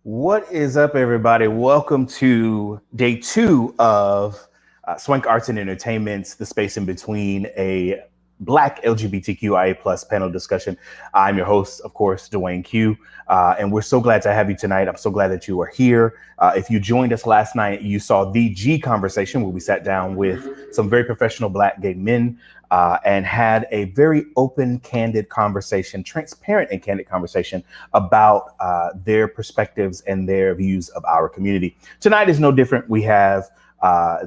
What is up, everybody? Welcome to day two of Swank Arts and Entertainment's The Space in Between, a Black LGBTQIA plus panel discussion. I'm your host, of course, Dwayne Q, and we're so glad to have you tonight. I'm so glad that you are here. If you joined us last night, you saw the G conversation where we sat down with some very professional Black gay men and had a very open, candid conversation, transparent and candid conversation about their perspectives and their views of our community. Tonight is no different. We have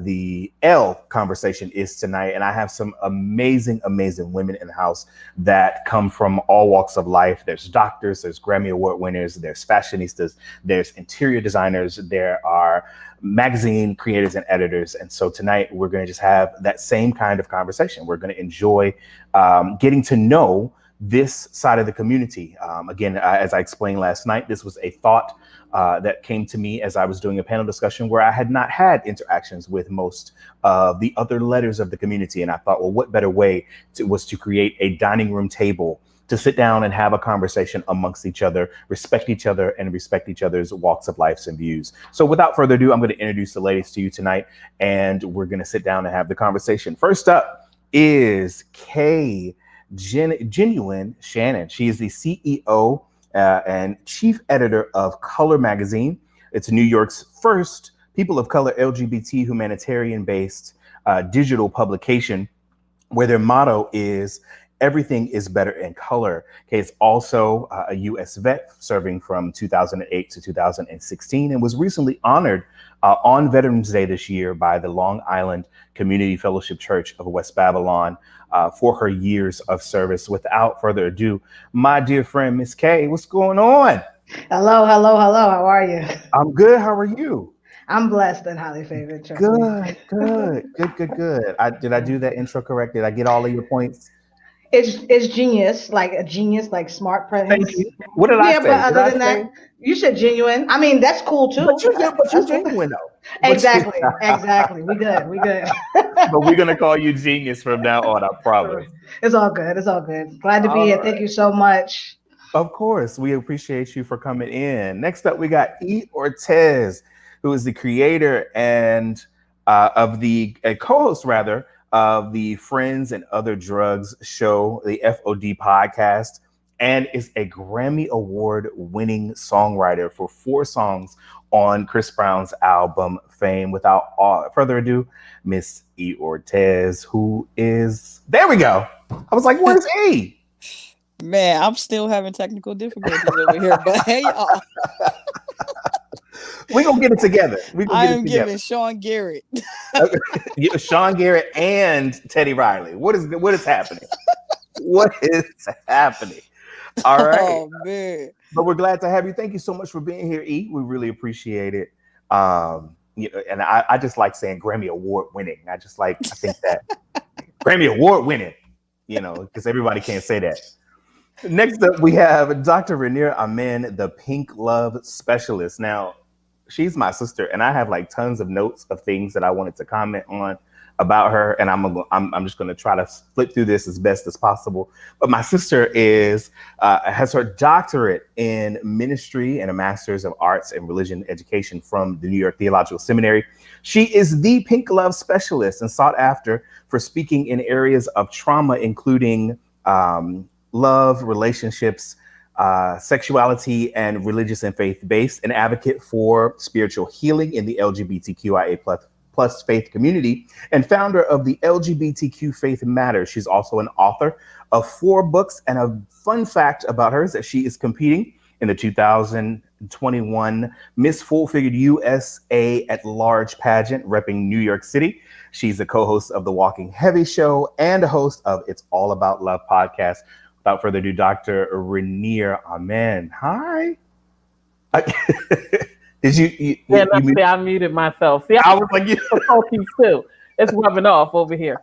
the L conversation is tonight, and I have some amazing, amazing women in the house that come from all walks of life. There's doctors, there's Grammy Award winners, there's fashionistas, there's interior designers, there are magazine creators and editors. And so tonight we're going to just have that same kind of conversation. We're going to enjoy getting to know this side of the community. Again, as I explained last night, this was a thought that came to me as I was doing a panel discussion where I had not had interactions with most of the other letters of the community. And I thought, well, what better way was to create a dining room table to sit down and have a conversation amongst each other, respect each other, and respect each other's walks of lives and views. So without further ado, I'm going to introduce the ladies to you tonight, and we're going to sit down and have the conversation. First up is Genuine Shannon. She is the CEO and chief editor of Color Magazine. It's New York's first people of color LGBT humanitarian-based digital publication, where their motto is everything is better in color. Okay, it's also a U.S. vet serving from 2008 to 2016 and was recently honored on Veterans Day this year by the Long Island Community Fellowship Church of West Babylon for her years of service. Without further ado, my dear friend, Miss K, what's going on? Hello, hello, hello. How are you? I'm good. How are you? I'm blessed and highly favored. Trust me. Good. Did I do that intro correct? Did I get all of your points? It's genius, like a genius, like smart Thank presence. you. What did I Yeah, but say? Did other I than say? that, you said genuine. I mean, that's cool But too. you did. But you That's cool. genuine though. But Exactly, exactly. We good. We good. but we're gonna call you genius from now on. I promise. It's all good. It's all good. Glad to be All here. right. Thank you so much. Of course, we appreciate you for coming in. Next up, we got E. Ortez, who is the creator and of the co-host rather of the Friends and Other Drugs show, the FOD podcast, and is a Grammy Award winning songwriter for 4 songs on Chris Brown's album Fame. Without further ado, Miss E. Ortez, who is there we go. I was like, where's E? Man, I'm still having technical difficulties over here, but hey, y'all, We're gonna get it together. We're gonna I get it am together. giving Sean Garrett. Sean Garrett and Teddy Riley. What is happening? What is happening? All right. Oh man, But we're glad to have you. Thank you so much for being here, E. We really appreciate it. And I just like saying Grammy Award winning. I think that Grammy Award winning, because everybody can't say that. Next up, we have Dr. Rainier Amen, the Pink Love Specialist. Now, she's my sister, and I have like tons of notes of things that I wanted to comment on about her, and I'm just going to try to flip through this as best as possible. But my sister has her doctorate in ministry and a master's of arts and religion education from the New York Theological Seminary. She is the Pink Love Specialist and sought after for speaking in areas of trauma, including love, relationships, sexuality, and religious and faith-based, an advocate for spiritual healing in the LGBTQIA plus faith community, and founder of the LGBTQ Faith Matters. She's also an author of 4 books, and a fun fact about her is that she is competing in the 2021 Miss Full Figured USA at Large pageant, repping New York City. She's a co-host of the Walking Heavy Show and a host of It's All About Love podcast. Without further ado, Dr. Rainier Amen. Hi. Did you I muted myself. See, I was like, you difficulties too. It's rubbing off over here.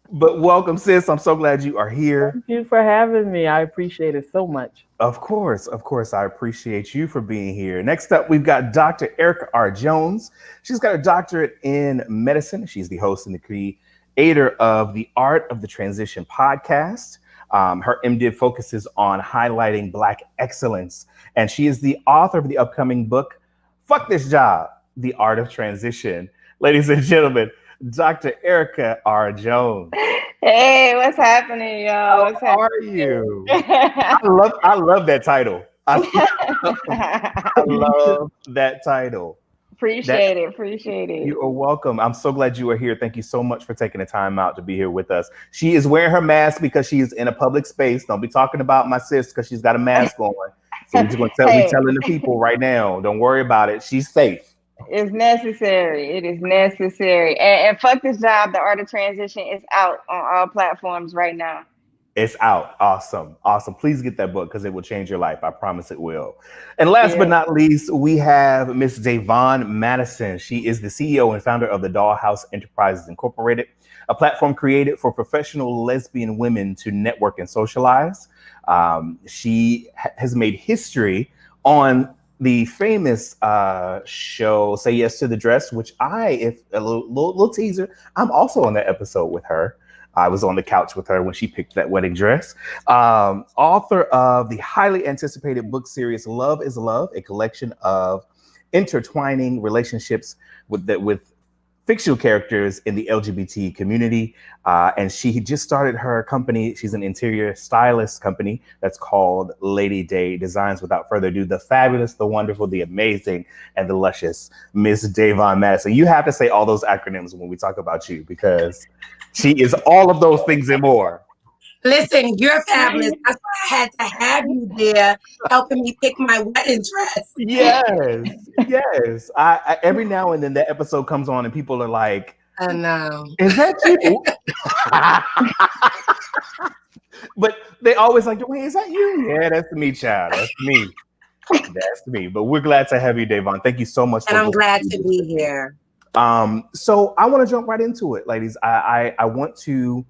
But welcome, sis. I'm so glad you are here. Thank you for having me. I appreciate it so much. Of course. I appreciate you for being here. Next up, we've got Dr. Erica R. Jones. She's got a doctorate in medicine. She's the host and the creator of the Art of the Transition podcast. Her MDiv focuses on highlighting Black excellence, and she is the author of the upcoming book, Fuck This Job, The Art of Transition. Ladies and gentlemen, Dr. Erica R. Jones. Hey, what's happening, y'all? What's How are you? I love that title. I love that title. Appreciate it. You are welcome. I'm so glad you are here. Thank you so much for taking the time out to be here with us. She is wearing her mask because she is in a public space. Don't be talking about my sis because she's got a mask on. So we're just going to be telling the people right now, don't worry about it. She's safe. It's necessary. It is necessary. And Fuck This Job, The Art of Transition is out on all platforms right now. It's out. Awesome. Please get that book because it will change your life. I promise it will. And last but not least, we have Miss Davon Madison. She is the CEO and founder of the Dollhouse Enterprises Incorporated, a platform created for professional lesbian women to network and socialize. She has made history on the famous show Say Yes to the Dress, which if a little teaser, I'm also on that episode with her. I was on the couch with her when she picked that wedding dress. Author of the highly anticipated book series Love is Love, a collection of intertwining relationships with fictional characters in the LGBT community. And she just started her company. She's an interior stylist company that's called Lady Day Designs. Without further ado, the fabulous, the wonderful, the amazing, and the luscious Miss Davon Madison. You have to say all those acronyms when we talk about you because she is all of those things and more. Listen, you're fabulous. That's why I had to have you there helping me pick my wedding dress. Yes. I every now and then that episode comes on and people are like, I know. Is that you? But they always like, wait, is that you? Yeah, that's me, child. That's me. That's me. But we're glad to have you, Davon. Thank you so much. And I'm glad to be here. So I want to jump right into it, ladies. I want to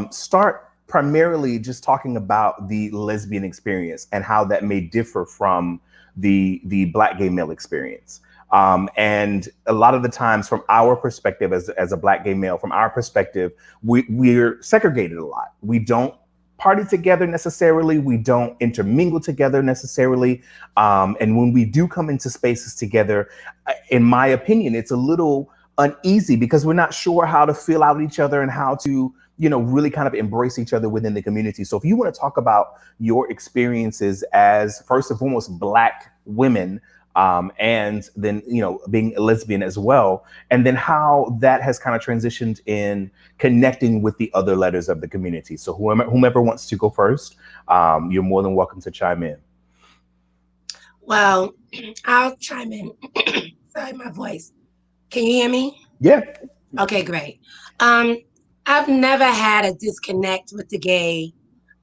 start primarily just talking about the lesbian experience and how that may differ from the Black gay male experience. And a lot of the times from our perspective as a Black gay male, from our perspective, we're segregated a lot. We don't party together necessarily. We don't intermingle together necessarily. And when we do come into spaces together, in my opinion, it's a little uneasy because we're not sure how to feel out each other and how to, really kind of embrace each other within the community. So if you want to talk about your experiences as first and foremost Black women, and then, being a lesbian as well, and then how that has kind of transitioned in connecting with the other letters of the community. So whomever wants to go first, you're more than welcome to chime in. Well, I'll chime in. Sorry, my voice. Can you hear me? Yeah. Okay, great. I've never had a disconnect with the gay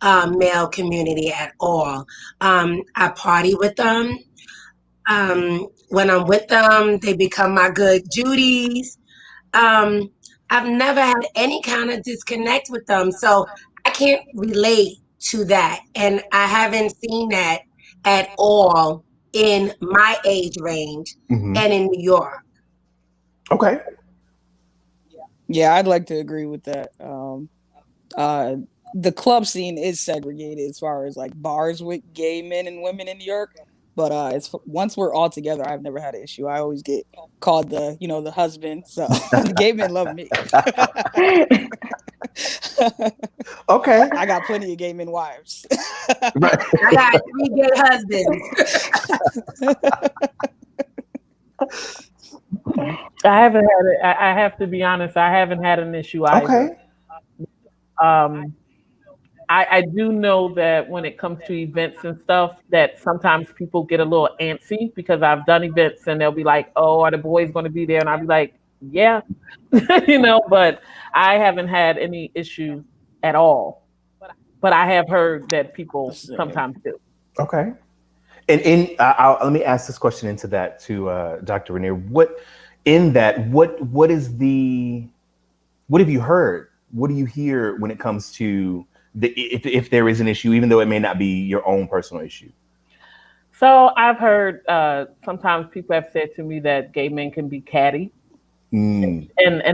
male community at all. I party with them. When I'm with them, they become my good Judies. I've never had any kind of disconnect with them, so I can't relate to that. And I haven't seen that at all in my age range and in New York. Okay. Yeah, I'd like to agree with that. The club scene is segregated as far as like bars with gay men and women in New York. But once we're all together, I've never had an issue. I always get called the husband. So the gay men love me. Okay. I got plenty of gay men wives. I got 3 gay husbands. I haven't had it. I have to be honest. I haven't had an issue either. Okay. I do know that when it comes to events and stuff, that sometimes people get a little antsy because I've done events and they'll be like, "Oh, are the boys going to be there?" And I'll be like, "Yeah," But I haven't had any issue at all. But I have heard that people sometimes do. Okay. And let me ask this question into that to Dr. Rainier. What have you heard? What do you hear when it comes to if there is an issue, even though it may not be your own personal issue? So I've heard sometimes people have said to me that gay men can be catty and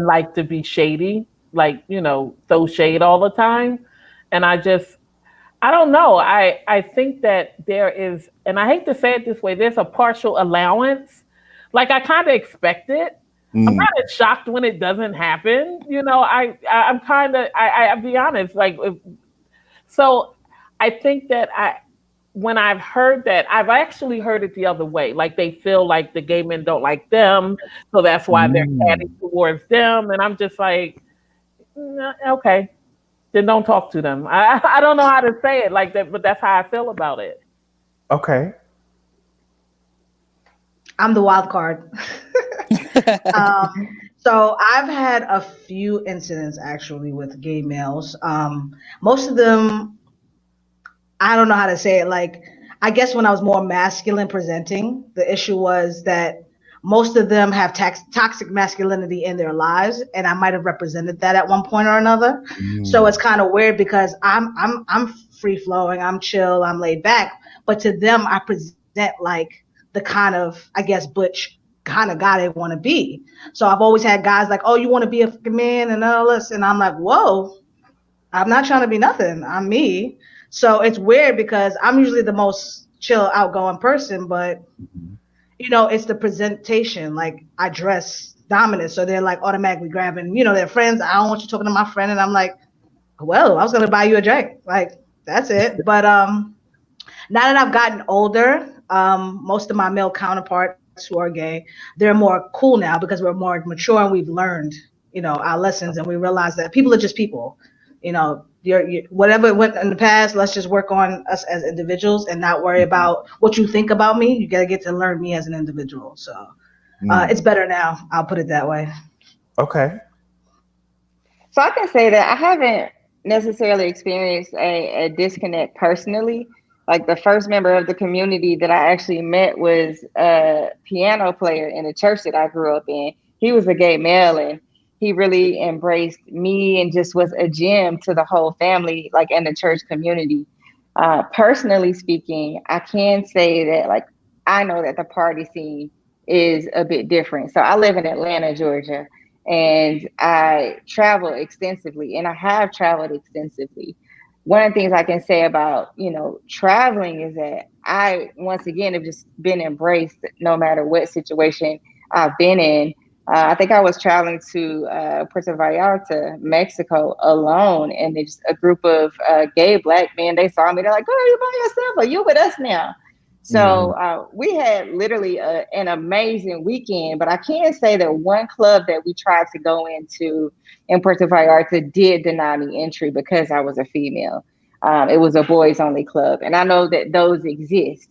like to be shady, like, throw shade all the time. And I don't know. I think that there is, and I hate to say it this way, there's a partial allowance. Like I kind of expect it. I'm kind of shocked when it doesn't happen. I'm kind of, I'll be honest. So I think that when I've heard that, I've actually heard it the other way. Like they feel like the gay men don't like them, so that's why they're catty towards them. And I'm just like, okay, then don't talk to them. I don't know how to say it like that, but that's how I feel about it. Okay. I'm the wild card. So I've had a few incidents actually with gay males. Most of them, I don't know how to say it. Like, I guess when I was more masculine presenting, the issue was that most of them have toxic masculinity in their lives, and I might have represented that at one point or another. So it's kind of weird because I'm free flowing, I'm chill, I'm laid back, but to them I present like the kind of, I guess, butch kind of guy they want to be. So I've always had guys like, oh, you want to be a man and all this, and I'm like, whoa, I'm not trying to be nothing. I'm me. So it's weird because I'm usually the most chill, outgoing person, but it's the presentation. Like I dress dominant, so they're like automatically grabbing, their friends. I don't want you talking to my friend, and I'm like, well, I was gonna buy you a drink. Like that's it. But now that I've gotten older, most of my male counterparts who are gay, they're more cool now because we're more mature and we've learned, our lessons, and we realize that people are just people. You're whatever went in the past, let's just work on us as individuals and not worry about what you think about me. You got to get to learn me as an individual. So it's better now. I'll put it that way. Okay. So I can say that I haven't necessarily experienced a disconnect personally. Like the first member of the community that I actually met was a piano player in the church that I grew up in. He was a gay male, and he really embraced me and just was a gem to the whole family, like in the church community. Personally speaking, I can say that like I know that the party scene is a bit different. So I live in Atlanta, Georgia, and I travel extensively, and I have traveled extensively. One of the things I can say about, traveling is that I, once again, have just been embraced no matter what situation I've been in. I think I was traveling to Puerto Vallarta, Mexico alone, and it's a group of gay Black men. They saw me. They're like, "Oh, are you by yourself? Are you with us now?" So we had literally an amazing weekend. But I can say that one club that we tried to go into in Puerto Vallarta did deny me entry because I was a female. It was a boys only club, and I know that those exist.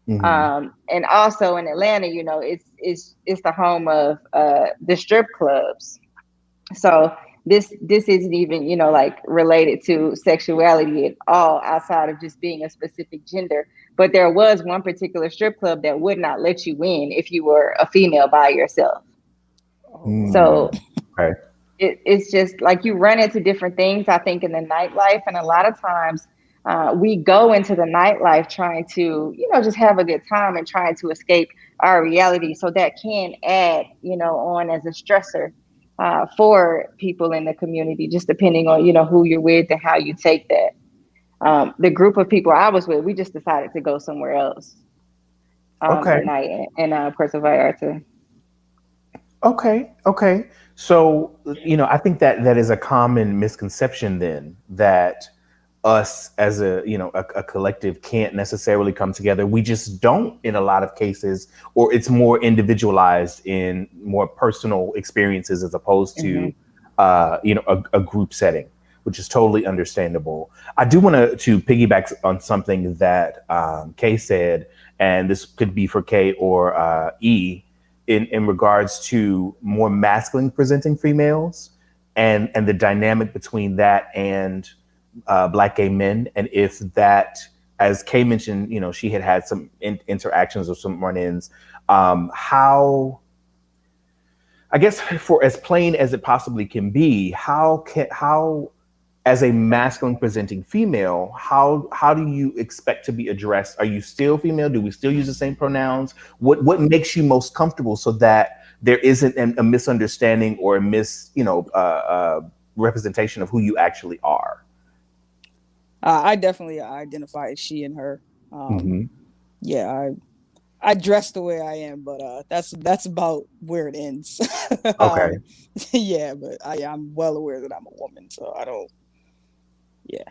And also in Atlanta, it's the home of the strip clubs. So this isn't even, like related to sexuality at all outside of just being a specific gender. But there was one particular strip club that would not let you in if you were a female by yourself. So it's just like you run into different things, I think, in the nightlife. And a lot of times we go into the nightlife trying to, just have a good time and trying to escape our reality. So that can add, on as a stressor for people in the community, just depending on, who you're with and how you take that. The group of people I was with, we just decided to go somewhere else that night in Puerto Vallarta. Okay. So, I think that is a common misconception then, that us as a collective can't necessarily come together. We just don't in a lot of cases, or it's more individualized in more personal experiences as opposed to, a group setting, which is totally understandable. I do want to piggyback on something that Kay said, and this could be for Kay or E, in regards to more masculine presenting females and the dynamic between that and Black gay men. And if that, as Kay mentioned, she had some interactions or some run-ins, how, I guess, for as plain as it possibly can be, how as a masculine presenting female, how do you expect to be addressed? Are you still female? Do we still use the same pronouns? What makes you most comfortable so that there isn't a misunderstanding or a representation of who you actually are? I definitely identify as she and her. Mhm. Yeah, I dress the way I am, but that's about where it ends. Okay. Yeah, but I'm well aware that I'm a woman, so I don't. Yeah.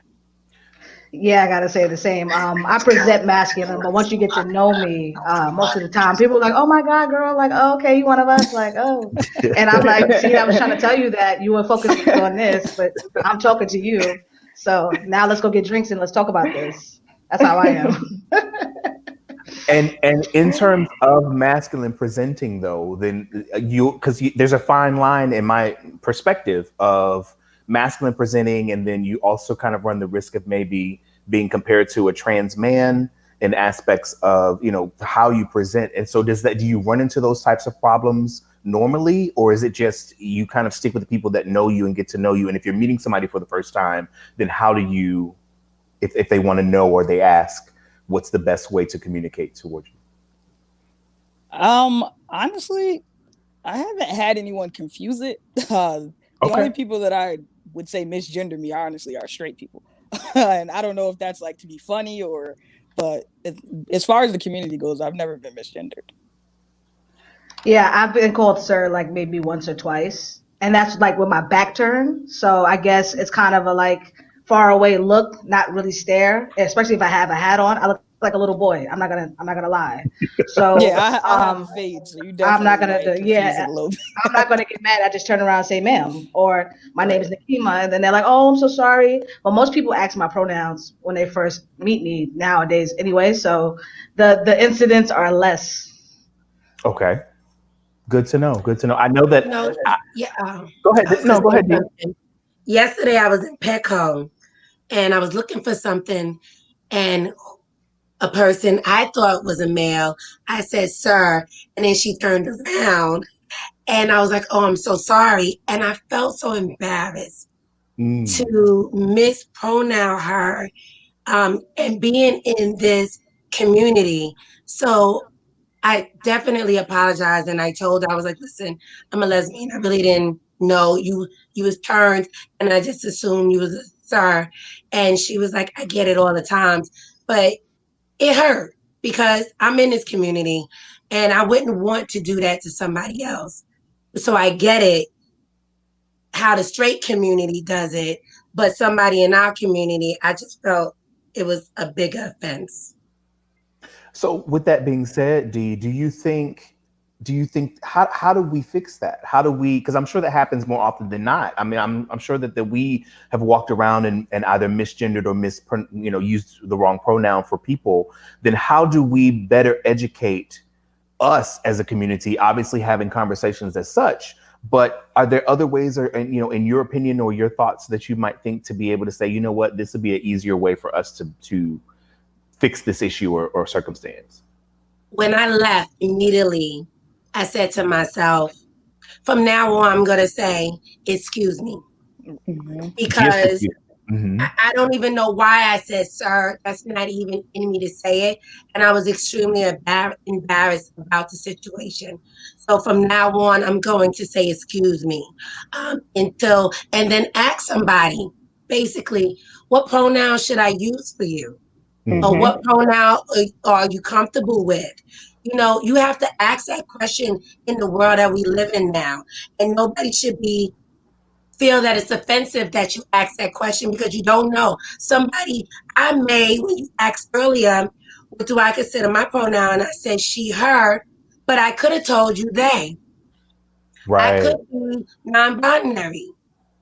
Yeah, I gotta say the same. I present masculine, but once you get to know me, most of the time people are like, "Oh my God, girl!" Like, "Oh, okay, you one of us?" Like, "Oh," and I'm like, "See, I was trying to tell you that you were focusing on this, but I'm talking to you. So now let's go get drinks and let's talk about this." That's how I am. And in terms of masculine presenting, though, then because there's a fine line in my perspective of masculine presenting, and then you also kind of run the risk of maybe being compared to a trans man in aspects of how you present. And so, do you run into those types of problems normally, or is it just you kind of stick with the people that know you and get to know you? And if you're meeting somebody for the first time, then how do you, if they want to know or they ask, what's the best way to communicate towards you? Honestly, I haven't had anyone confuse it. The Okay. only people that I would say misgender me honestly are straight people, and I don't know if that's like to be funny or, but as far as the community goes, I've never been misgendered. Yeah, I've been called sir like maybe once or twice, and that's like with my back turned. So I guess it's kind of a like far away look, not really stare. Especially if I have a hat on, I look like a little boy. I'm not gonna lie. So Yeah, I have a fade, so you I'm not definitely gonna might do. confuse it Yeah, a little bit. I'm not gonna get mad. I just turn around and say ma'am, or my name is Right. Nakima, and then they're like, oh, I'm so sorry. But most people ask my pronouns when they first meet me nowadays, anyway. So the incidents are less. Okay. Good to know. Good to know. I know that. No, I, yeah. go ahead. I was No, gonna go say ahead, Dee. something. Yesterday, I was in Petco and I was looking for something, and a person I thought was a male, I said, "Sir," and then she turned around, and I was like, "Oh, I'm so sorry," and I felt so embarrassed Mm, to mispronoun her, and being in this community. So I definitely apologized, and I told her, I was like, "Listen, I'm a lesbian. I really didn't know you was turned, and I just assumed you was a sir." And she was like, "I get it all the times, but it hurt because I'm in this community, and I wouldn't want to do that to somebody else. So I get it how the straight community does it, but somebody in our community, I just felt it was a bigger offense." So, with that being said, Dee, do you think how do we fix that? How do we? Because I'm sure that happens more often than not. I mean, I'm sure that we have walked around and either misgendered or used the wrong pronoun for people. Then how do we better educate us as a community, obviously having conversations as such, but are there other ways, or in your opinion or your thoughts, that you might think to be able to say, you know what, this would be an easier way for us to fix this issue or circumstance? When I left immediately, I said to myself, from now on, I'm going to say, "Excuse me," Mhm. Just because hmm I don't even know why I said "sir." That's not even in me to say it. And I was extremely embarrassed about the situation. So from now on, I'm going to say "excuse me," and then ask somebody, basically, what pronoun should I use for you? Or hmm what pronoun are you comfortable with? You have to ask that question in the world that we live in now. And nobody should be feel that it's offensive that you ask that question because you don't know. When you asked earlier, what do I consider my pronoun? I said she, her, but I could have told you they. I Right. could be non-binary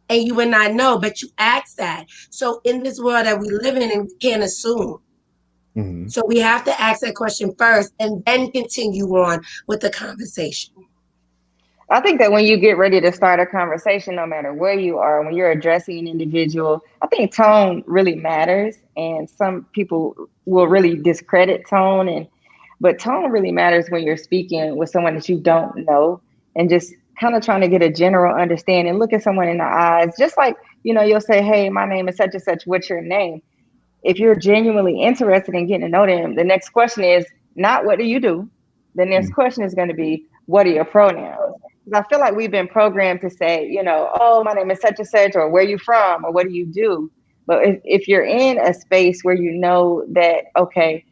and you would not know, but you asked that. So in this world that we live in, and we can't assume. hmm So we have to ask that question first and then continue on with the conversation. I think that when you get ready to start a conversation, no matter where you are, when you're addressing an individual, I think tone really matters. And some people will really discredit tone, but tone really matters when you're speaking with someone that you don't know, and just kind of trying to get a general understanding. Look at someone in the eyes, just like, you'll say, "Hey, my name is such and such. What's your name?" If you're genuinely interested in getting to know them, the next question is not what do you do? The next question is going to be, what are your pronouns? Because I feel like we've been programmed to say, "Oh, my name is such and such," or "where you from," or "what do you do?" But if you're in a space where you know that, okay,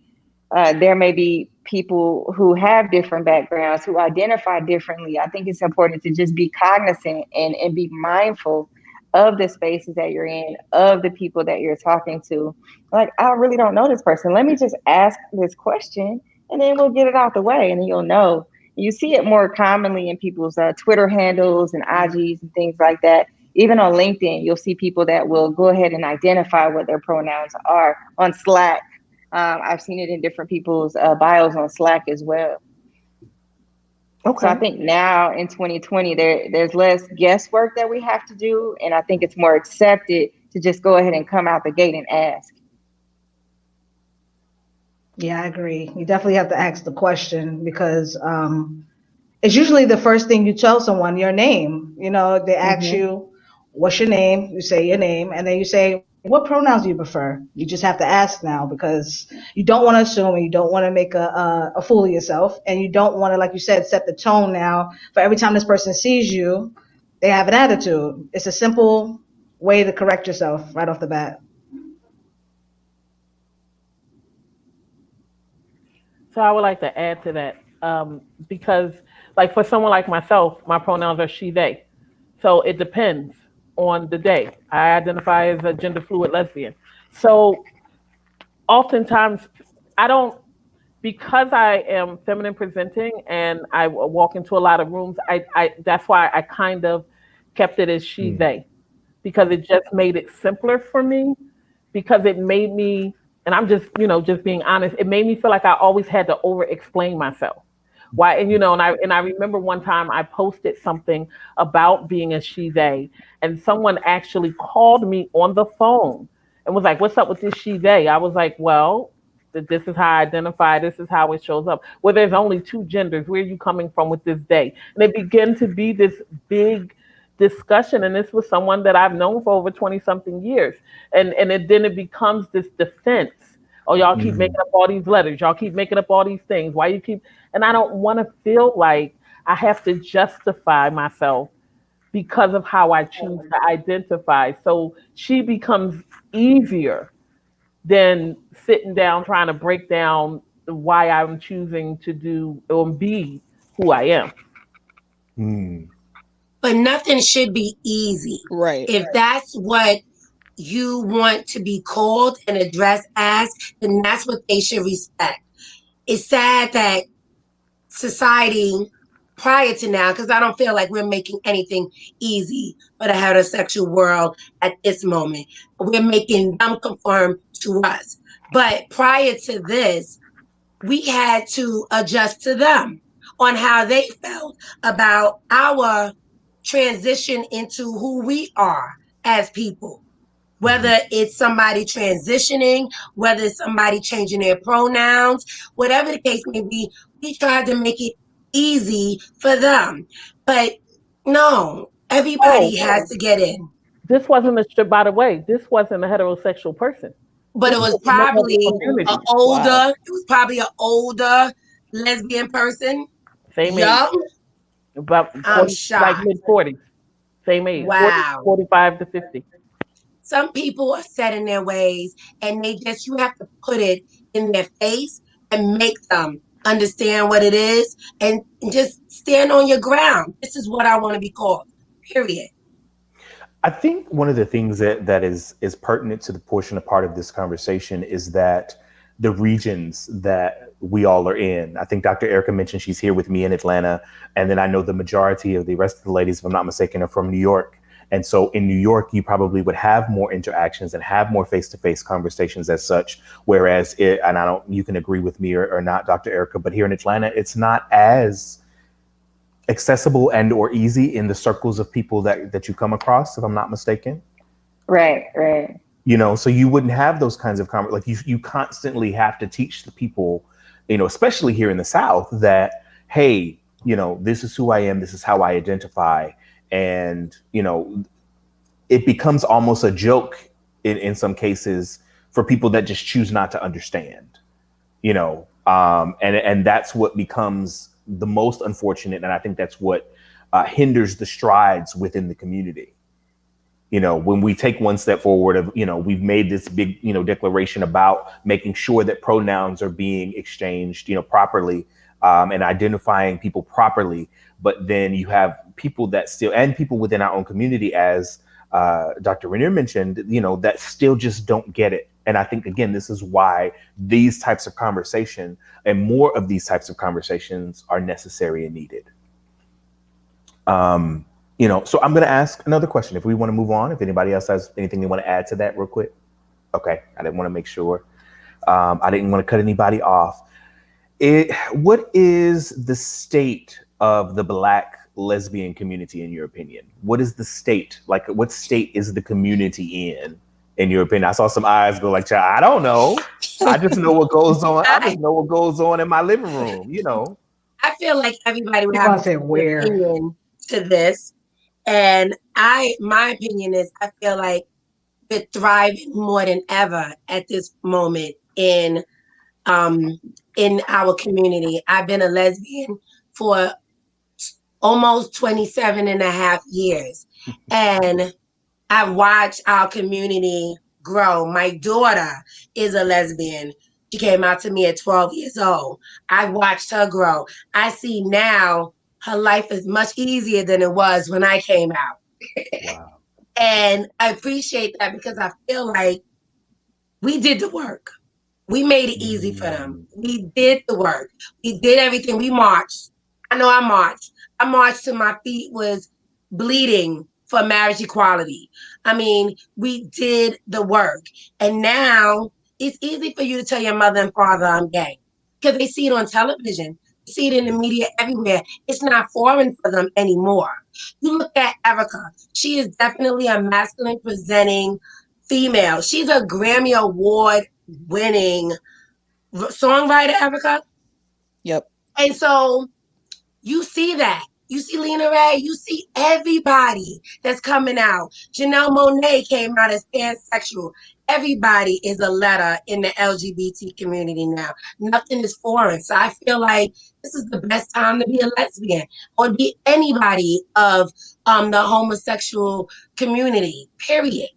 there may be people who have different backgrounds, who identify differently, I think it's important to just be cognizant and be mindful of the spaces that you're in, of the people that you're talking to. Like, I really don't know this person. Let me just ask this question and then we'll get it out the way and then you'll know. You see it more commonly in people's Twitter handles and IGs and things like that. Even on LinkedIn, you'll see people that will go ahead and identify what their pronouns are. On Slack, I've seen it in different people's bios on Slack as well. Okay. So I think now in 2020, there's less guesswork that we have to do. And I think it's more accepted to just go ahead and come out the gate and ask. Yeah, I agree. You definitely have to ask the question because it's usually the first thing you tell someone, your name. You know, they ask you, what's your name? You say your name, and then you say, what pronouns do you prefer? You just have to ask now because you don't want to assume and you don't want to make a fool of yourself. And you don't want to, like you said, set the tone now for every time this person sees you, they have an attitude. It's a simple way to correct yourself right off the bat. So I would like to add to that because, like, for someone like myself, my pronouns are she, they. So it depends on the day. I identify as a gender fluid lesbian. So oftentimes I don't, because I am feminine presenting and I walk into a lot of rooms, I that's why I kind of kept it as she, they, because it just made it simpler for me, because it made me, and I'm just, just being honest, it made me feel like I always had to over explain myself. Why, and I remember one time I posted something about being a she, they, and someone actually called me on the phone and was like, what's up with this she, they? I was like, well, this is how I identify, this is how it shows up. Well, there's only two genders. Where are you coming from with this they? And it began to be this big discussion, and this was someone that I've known for over 20 something years, and then it becomes this defense. Oh, y'all keep making up all these letters, y'all keep making up all these things, why you keep, and I don't want to feel like I have to justify myself because of how I choose to identify. So she becomes easier than sitting down trying to break down why I'm choosing to do or be who I am. But nothing should be easy. Right. If that's what you want to be called and addressed as, then that's what they should respect. It's sad that society prior to now, because I don't feel like we're making anything easy for the heterosexual world at this moment. We're making them conform to us. But prior to this, we had to adjust to them on how they felt about our transition into who we are as people. Whether it's somebody transitioning, whether it's somebody changing their pronouns, whatever the case may be, we tried to make it easy for them. But no, everybody has to get in. This wasn't by the way, this wasn't a heterosexual person. But it was probably an older lesbian person. Same young. Age. About I'm shocked. Like mid-40s. Same age. Wow. 45 to 50. Some people are set in their ways, and you have to put it in their face and make them understand what it is and just stand on your ground. This is what I want to be called, period. I think one of the things that is pertinent to the portion of part of this conversation is that the regions that we all are in. I think Dr. Erica mentioned she's here with me in Atlanta. And then I know the majority of the rest of the ladies, if I'm not mistaken, are from New York. And so in New York, you probably would have more interactions and have more face-to-face conversations as such. Whereas you can agree with me or not, Dr. Erica, but here in Atlanta, it's not as accessible and or easy in the circles of people that you come across, if I'm not mistaken. Right. So you wouldn't have those kinds of you constantly have to teach the people, especially here in the South, that, hey, this is who I am, this is how I identify. And, it becomes almost a joke in some cases for people that just choose not to understand, and that's what becomes the most unfortunate. And I think that's what hinders the strides within the community. when we take one step forward of, we've made this big, declaration about making sure that pronouns are being exchanged, properly, and identifying people properly. But then you have people that still, and people within our own community, as Dr. Rainier mentioned, that still just don't get it. And I think, again, this is why these types of conversation and more of these types of conversations are necessary and needed. So I'm going to ask another question if we want to move on, if anybody else has anything they want to add to that real quick. Okay. I didn't want to make sure. I didn't want to cut anybody off. What is the state of the Black lesbian community, in your opinion? What is the state? Like, what state is the community in your opinion? I saw some eyes go like, I don't know. I just know what goes on. I just know what goes on in my living room, I feel like everybody would You want have to say an where? opinion to this. And my opinion is, I feel like we're thriving more than ever at this moment in our community. I've been a lesbian for almost 27 and a half years. And I've watched our community grow. My daughter is a lesbian. She came out to me at 12 years old. I watched her grow. I see now her life is much easier than it was when I came out. Wow. And I appreciate that because I feel like we did the work. We made it easy for them. We did the work. We did everything. We marched. I know I marched. I marched till my feet was bleeding for marriage equality. I mean, we did the work. And now it's easy for you to tell your mother and father I'm gay because they see it on television. They see it in the media everywhere. It's not foreign for them anymore. You look at Erica. She is definitely a masculine presenting female. She's a Grammy Award winning songwriter, Erica. Yep. And so you see that. You see Lena Ray. You see everybody that's coming out. Janelle Monáe came out as pansexual. Everybody is a letter in the LGBT community now. Nothing is foreign. So I feel like this is the best time to be a lesbian or be anybody of the homosexual community, period.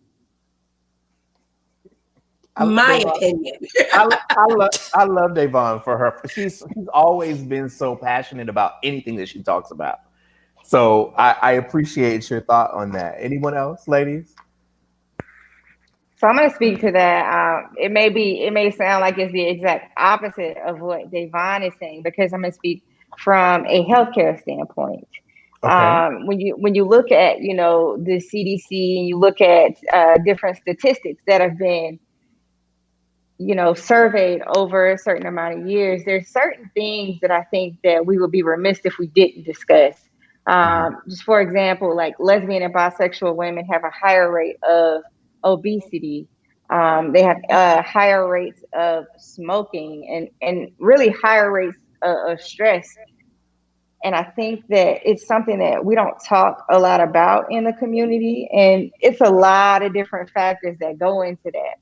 My opinion. I love Davon for her. She's always been so passionate about anything that she talks about. So I appreciate your thought on that. Anyone else, ladies? So I'm going to speak to that. It may sound like it's the exact opposite of what Davon is saying, because I'm going to speak from a healthcare standpoint. Okay. When you look at the CDC and you look at different statistics that have been surveyed over a certain amount of years, there's certain things that I think that we would be remiss if we didn't discuss. Just for example, like lesbian and bisexual women have a higher rate of obesity. They have higher rates of smoking and really higher rates of stress. And I think that it's something that we don't talk a lot about in the community. And it's a lot of different factors that go into that.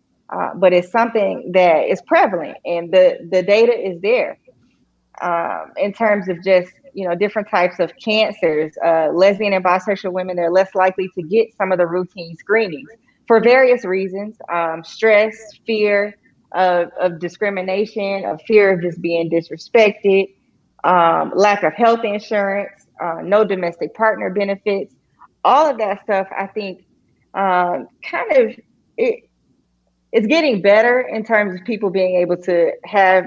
But it's something that is prevalent, and the data is there in terms of just, different types of cancers. Lesbian and bisexual women are less likely to get some of the routine screenings for various reasons: stress, fear of discrimination, of fear of just being disrespected, lack of health insurance, no domestic partner benefits. All of that stuff, I think, it's getting better in terms of people being able to have,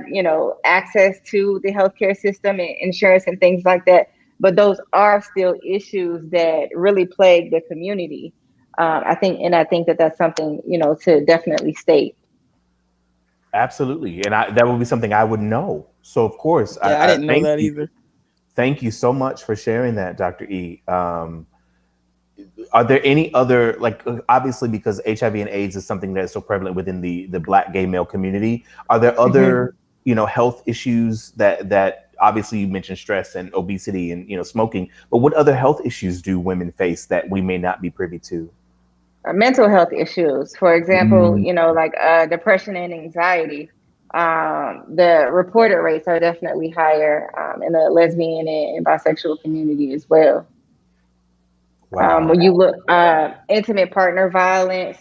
access to the healthcare system and insurance and things like that. But those are still issues that really plague the community. I think that that's something, to definitely state. Absolutely. And that would be something I would know. So of course, I didn't know that either. Thank you so much for sharing that, Dr. E. Are there any other, like, obviously because HIV and AIDS is something that is so prevalent within the Black gay male community, are there other, health issues that obviously you mentioned stress and obesity and, smoking, but what other health issues do women face that we may not be privy to? Mental health issues, for example, like depression and anxiety. The reported rates are definitely higher in the lesbian and bisexual community as well. Wow. When you look intimate partner violence,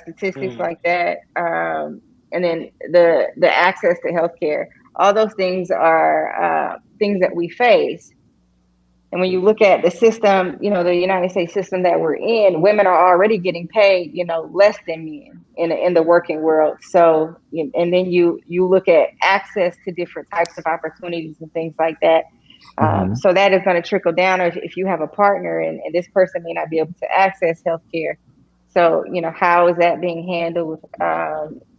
statistics like that, and then the access to healthcare, all those things are things that we face. And when you look at the system, the United States system that we're in, women are already getting paid, less than men in the working world. So, and then you look at access to different types of opportunities and things like that. So that is going to trickle down if you have a partner and this person may not be able to access healthcare. So, how is that being handled?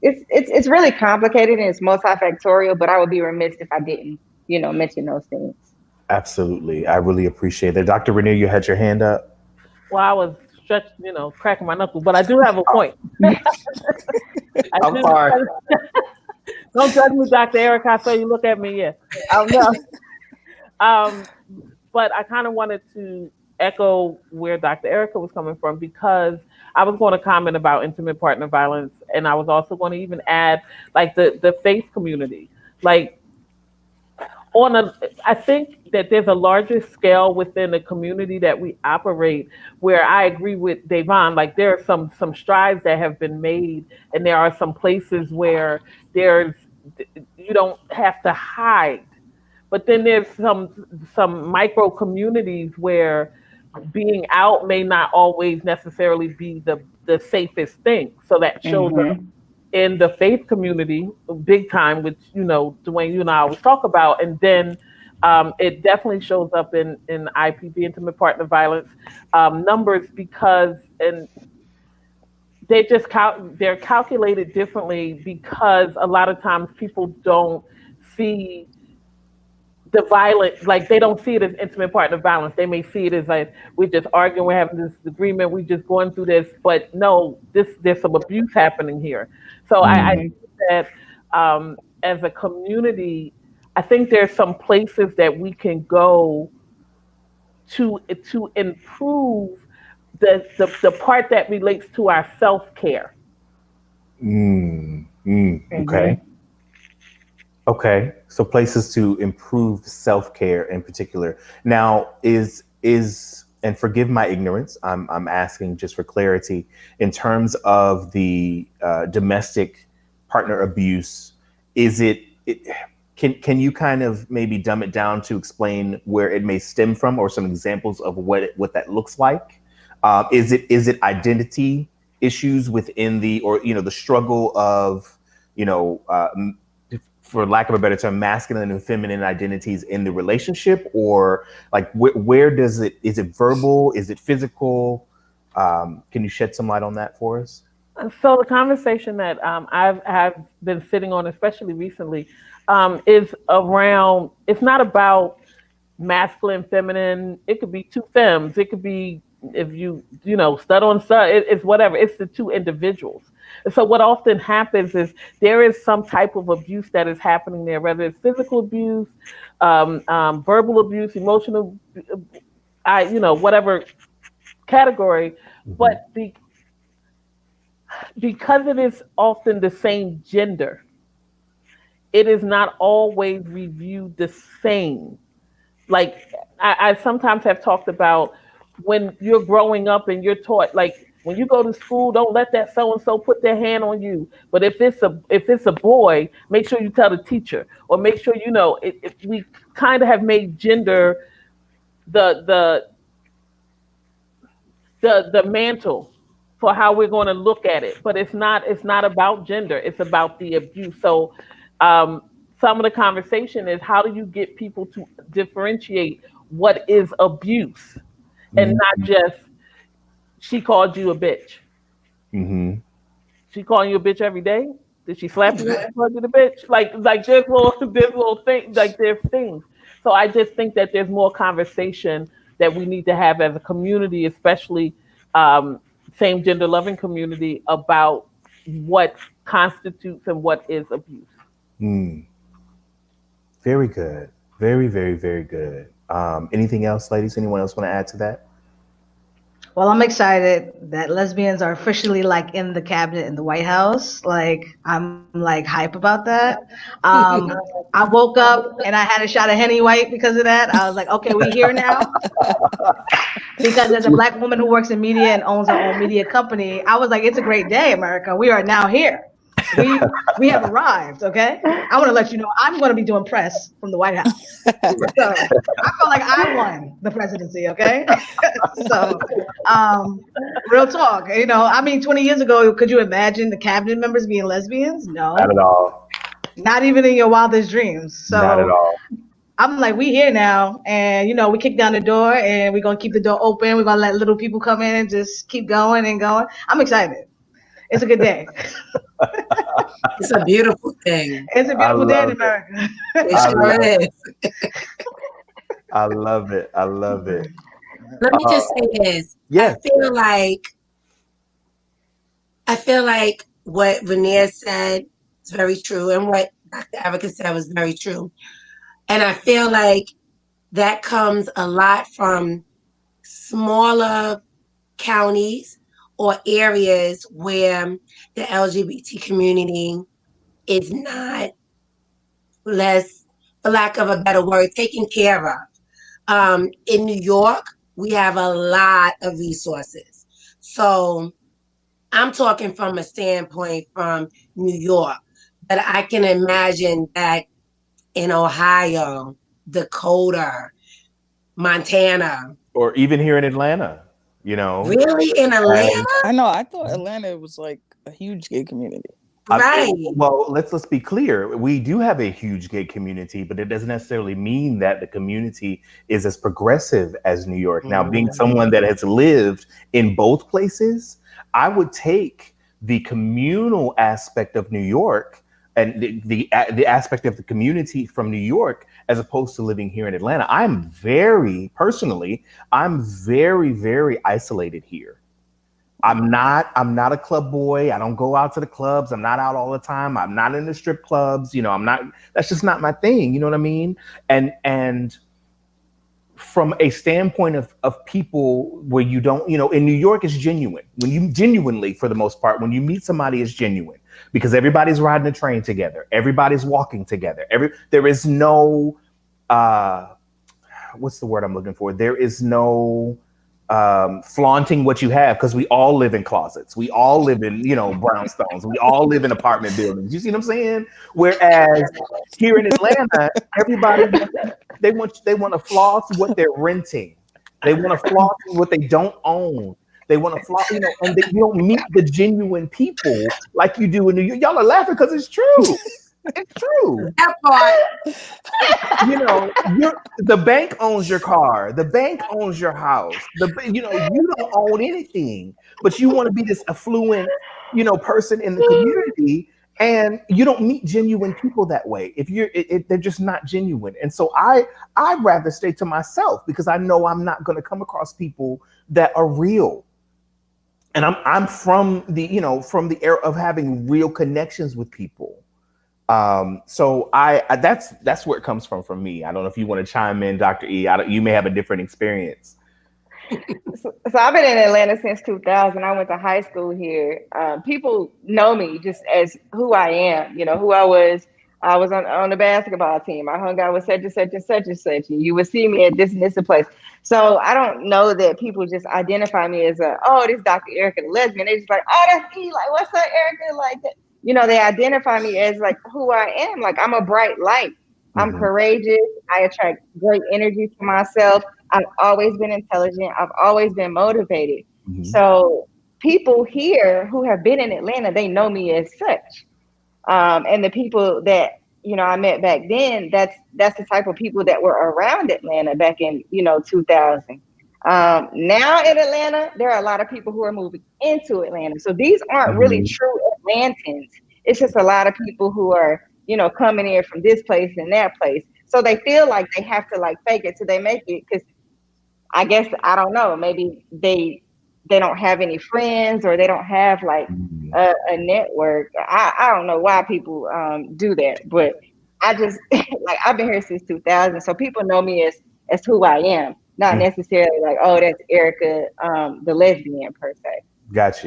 It's really complicated and it's multifactorial, but I would be remiss if I didn't, mention those things. Absolutely. I really appreciate that. Dr. Rainier, you had your hand up. Well, I was stretched, cracking my knuckles, but I do have a point. I'm sorry. Don't judge me, Dr. Erica. I saw you look at me. Yeah. No. But I kind of wanted to echo where Dr. Erica was coming from, because I was going to comment about intimate partner violence, and I was also going to even add like the faith community. Like, I think that there's a larger scale within the community that we operate where I agree with Devon. Like, there are some strides that have been made, and there are some places where you don't have to hide. But then there's some micro communities where being out may not always necessarily be the safest thing. So that shows up in the faith community big time, which, Dwayne, you and I always talk about. And then it definitely shows up in IPV, intimate partner violence numbers, because they just they're calculated differently, because a lot of times people don't see the violence, like they don't see it as intimate partner violence. They may see it as like, we're just arguing, we're having this agreement, we're just going through this, but no, there's some abuse happening here. So I think that as a community, I think there's some places that we can go to improve the part that relates to our self-care. Okay. Okay, so places to improve self-care in particular. Now, and forgive my ignorance, I'm asking just for clarity, in terms of the domestic partner abuse, can you kind of maybe dumb it down to explain where it may stem from, or some examples of what that looks like? Is it identity issues within the struggle of, for lack of a better term, masculine and feminine identities in the relationship, or like where is it verbal? Is it physical? Can you shed some light on that for us? So the conversation that I've been sitting on, especially recently, is around, it's not about masculine, feminine. It could be two femmes. It could be, if stud on stud, it's whatever. It's the two individuals. And so what often happens is there is some type of abuse that is happening there, whether it's physical abuse, verbal abuse, emotional, whatever category. But because it is often the same gender, it is not always reviewed the same. Like, I sometimes have talked about when you're growing up and you're taught, like, when you go to school, don't let that so-and-so put their hand on you. But if it's a boy, make sure you tell the teacher, or make sure, we kind of have made gender the mantle for how we're going to look at it. But it's not about gender. It's about the abuse. So some of the conversation is, how do you get people to differentiate what is abuse, and not just, she called you a bitch. She calling you a bitch every day? Did she slap you and call you the bitch? Like there's little things, like there's things. So I just think that there's more conversation that we need to have as a community, especially same gender loving community, about what constitutes and what is abuse. Very good. Very, very, very good. Anything else, ladies? Anyone else want to add to that? Well, I'm excited that lesbians are officially like in the cabinet in the White House. Like I'm like hype about that. Um, I woke up and I had a shot of Henny White because of that. I was like, okay, we here now. Because as a black woman who works in media and owns her own media company, I was like, it's a great day, America. We are now here. We have arrived, okay? I want to let you know I'm going to be doing press from the White House. So I feel like I won the presidency, okay? So real talk, you know, I mean, 20 years ago, could you imagine the cabinet members being lesbians? No, Not at all. not even in your wildest dreams. Not at So all. I'm like, we here now, and you know, we kick down the door, and we're gonna keep the door open. We're gonna let little people come in and just keep going and going. I'm excited. It's a good day. It's a beautiful thing. It's a beautiful day in love it. America. It I sure love is. I love it. I love it. Let me just say this. Yeah. I feel like what Veneer said is very true, and what Dr. Erica said was very true. And I feel like that comes a lot from smaller counties or areas where the LGBT community is not, less, for lack of a better word, taken care of. In New York, we have a lot of resources. So I'm talking from a standpoint from New York, but I can imagine that in Ohio, Dakota, Montana, Or even here in Atlanta, you know. really in Atlanta, I know. I thought Atlanta was like a huge gay community. right? Well, let's be clear. We do have a huge gay community, but it doesn't necessarily mean that the community is as progressive as New York. Now, being someone that has lived in both places, I would take the communal aspect of New York and the aspect of the community from New York as opposed to living here in Atlanta. I'm very very isolated here. I'm not a club boy. I don't go out to the clubs. I'm not out all the time. I'm not in the strip clubs. You know, that's just not my thing. You know what I mean? And from a standpoint of people where you don't, you know, in New York it's genuine. When you genuinely, for the most part, when you meet somebody, it's genuine because everybody's riding a train together. Everybody's walking together. There is no, what's the word I'm looking for? There is no flaunting what you have because we all live in closets. We all live in, you know, brownstones. We all live in apartment buildings. You see what I'm saying? Whereas here in Atlanta, everybody they want to floss what they're renting. They want to floss what they don't own. They want to floss, you know, and you don't meet the genuine people like you do in New York. Y'all are laughing because it's true. It's true. That part. You know, the bank owns your car. The bank owns your house. You don't own anything, but you want to be this affluent, you know, person in the community, and you don't meet genuine people that way. If they're just not genuine. And so I'd rather stay to myself because I know I'm not going to come across people that are real. And I'm from the era of having real connections with people. So that's where it comes from me. I don't know if you want to chime in, Dr. E. You may have a different experience. So I've been in Atlanta since 2000. I went to high school here. People know me just as who I am, you know, who I was. I was on the basketball team. I hung out with such and such and such and such. And you would see me at this and this place. So I don't know that people just identify me as this Dr. Erica the lesbian. They just like, oh, that's E. Like, what's up, Erica? Like that. You know, they identify me as like who I am. Like I'm a bright light. I'm courageous. I attract great energy to myself. I've always been intelligent. I've always been motivated. So people here who have been in Atlanta, they know me as such. And the people that, you know, I met back then, that's the type of people that were around Atlanta back in, you know, 2000. Now in Atlanta, there are a lot of people who are moving into Atlanta. So these aren't really true Atlantans. It's just a lot of people who are, you know, coming in from this place and that place. So they feel like they have to like fake it till they make it. Because I guess, I don't know, maybe they don't have any friends or they don't have like a network. I don't know why people do that, but I just like I've been here since 2000. So people know me as who I am. not necessarily like, oh, that's Erica, the lesbian per se. Got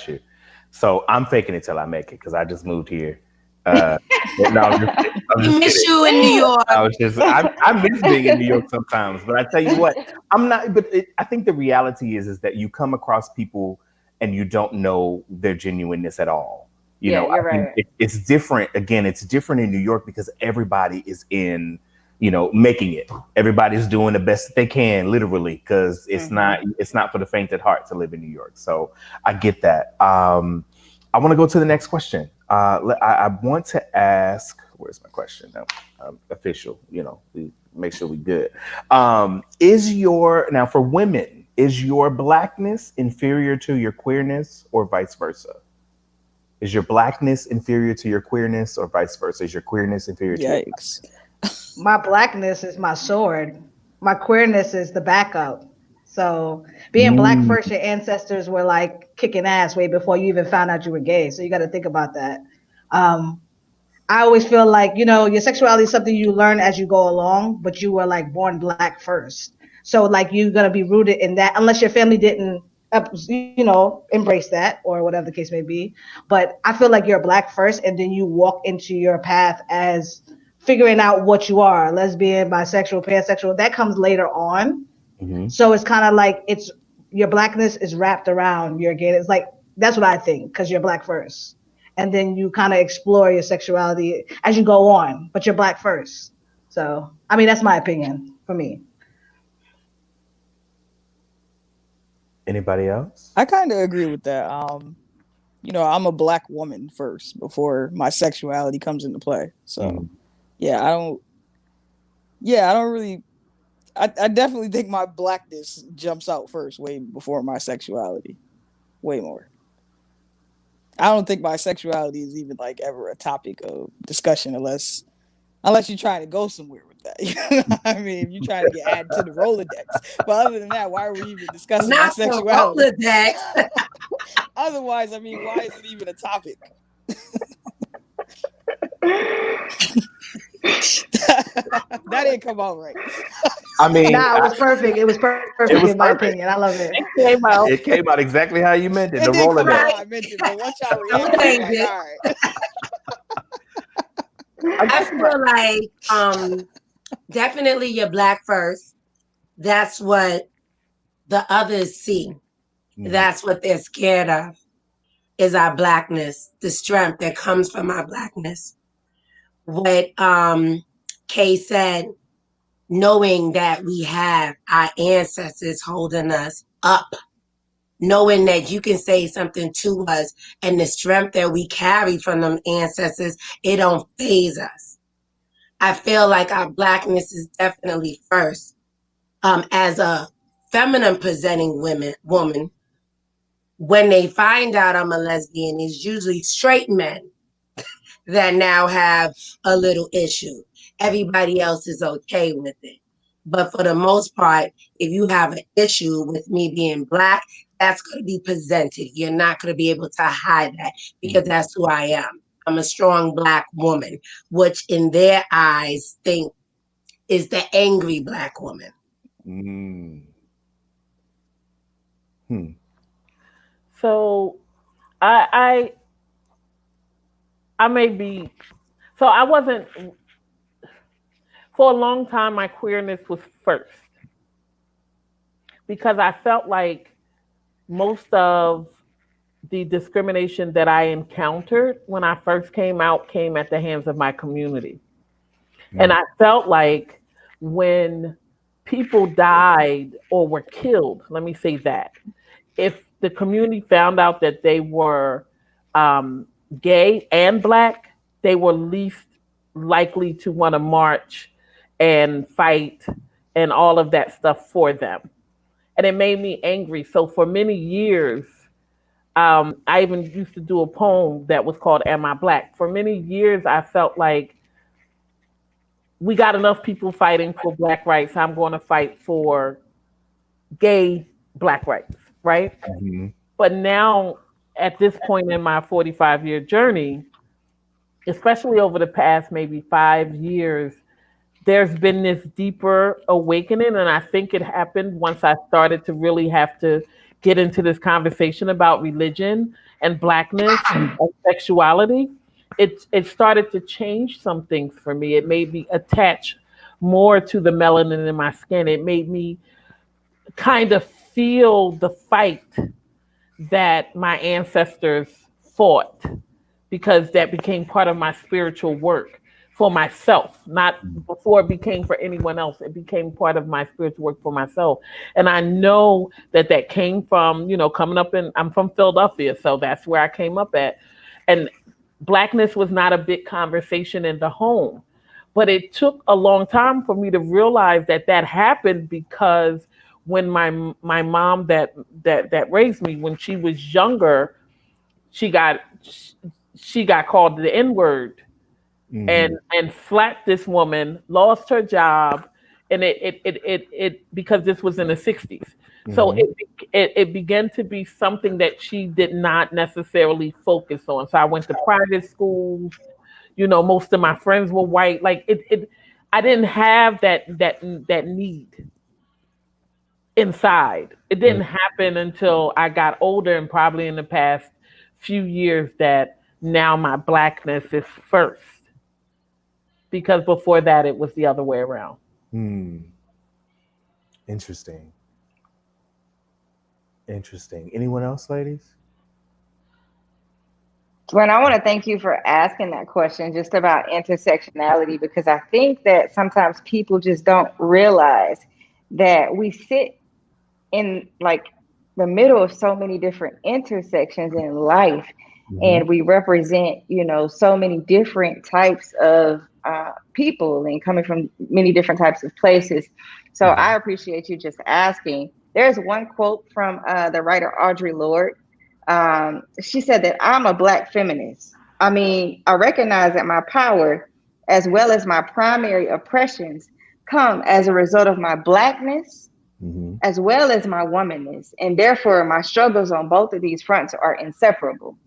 you. So I'm faking it till I make it because I just moved here. No, I'm We just miss kidding. you in New York. I miss being in New York sometimes, but I tell you what, I'm not. But I think the reality is that you come across people and you don't know their genuineness at all. You Yeah, know, you're I think right. it's different. Again, it's different in New York because everybody is in, making it. Everybody's doing the best that they can, literally, because it's not for the faint at heart to live in New York. So I get that. I want to go to the next question. I want to ask, where's my question? No, official, we make sure we good. Now for women, is your blackness inferior to your queerness or vice versa? Is your blackness inferior to your queerness or vice versa? Is your queerness inferior to your Yikes. My blackness is my sword. My queerness is the backup. So being black Mm, first, your ancestors were like kicking ass way before you even found out you were gay. So you got to think about that. Um, I always feel like, your sexuality is something you learn as you go along, but you were like born black first. So like you're gonna be rooted in that, unless your family didn't, embrace that or whatever the case may be. But I feel like you're black first, and then you walk into your path as figuring out what you are, lesbian, bisexual, pansexual. That comes later on. mhm. So it's kind of like your blackness is wrapped around your gay. It's like that's what I think because you're black first, and then you kind of explore your sexuality as you go on, but you're black first. So I mean that's my opinion for me. Anybody else? I kind of agree with that. I'm a black woman first before my sexuality comes into play. So, yeah, I don't really. I definitely think my blackness jumps out first, way before my sexuality, way more. I don't think my sexuality is even like ever a topic of discussion unless you're trying to go somewhere with that. You know what I mean, if you're trying to get added to the Rolodex. But other than that, why are we even discussing my Not the sexuality? Rolodex. Otherwise, I mean, why is it even a topic? That didn't come out right. I mean, Nah, it was perfect. It was perfect It was in my perfect. opinion. I love it. It came out. it came out exactly how you meant it. It The didn't come Rolodex. out how I meant it, but once y'all Don't reacted, change like, it. all right. I feel like definitely you're black first. That's what the others see. That's what they're scared of, is our blackness, the strength that comes from our blackness. What Kay said, knowing that we have our ancestors holding us up, knowing that you can say something to us and the strength that we carry from them ancestors, it don't phase us. I feel like our blackness is definitely first. As a feminine presenting woman, when they find out I'm a lesbian, it's usually straight men that now have a little issue. Everybody else is okay with it. But for the most part, if you have an issue with me being black, that's going to be presented. You're not going to be able to hide that because that's who I am. I'm a strong black woman, which in their eyes think is the angry black woman. So I may be, so I wasn't, for a long time my queerness was first because I felt like most of the discrimination that I encountered when I first came out came at the hands of my community. And I felt like when people died or were killed, let me say that, if the community found out that they were gay and black, they were least likely to want to march and fight and all of that stuff for them. And it made me angry. So for many years, I even used to do a poem that was called Am I Black? For many years, I felt like we got enough people fighting for black rights. I'm going to fight for gay black rights, right? But now, at this point in my 45-year journey, especially over the past maybe 5 years, there's been this deeper awakening, and I think it happened once I started to really have to get into this conversation about religion and blackness and sexuality. It started to change some things for me. It made me attach more to the melanin in my skin. It made me kind of feel the fight that my ancestors fought, because that became part of my spiritual work for myself, not before it became for anyone else. It became part of my spiritual work for myself. And I know that that came from, coming up I'm from Philadelphia, so that's where I came up at. And blackness was not a big conversation in the home. But it took a long time for me to realize that that happened, because when my mom that raised me, when she was younger, she got called the N-word, and slapped this woman, lost her job, and it because this was in the 60s. So it began to be something that she did not necessarily focus on. So I went to private schools. Most of my friends were white. Like I didn't have that need inside. It didn't happen until I got older, and probably in the past few years that now my blackness is first. Because before that, it was the other way around. Interesting. Anyone else, ladies? Gwen, I want to thank you for asking that question just about intersectionality, because I think that sometimes people just don't realize that we sit in like the middle of so many different intersections in life, and we represent, so many different types of people and coming from many different types of places. So I appreciate you just asking. There's one quote from the writer Audre Lorde. She said that I'm a Black feminist. I mean, I recognize that my power, as well as my primary oppressions, come as a result of my Blackness, as well as my womanness. And therefore, my struggles on both of these fronts are inseparable.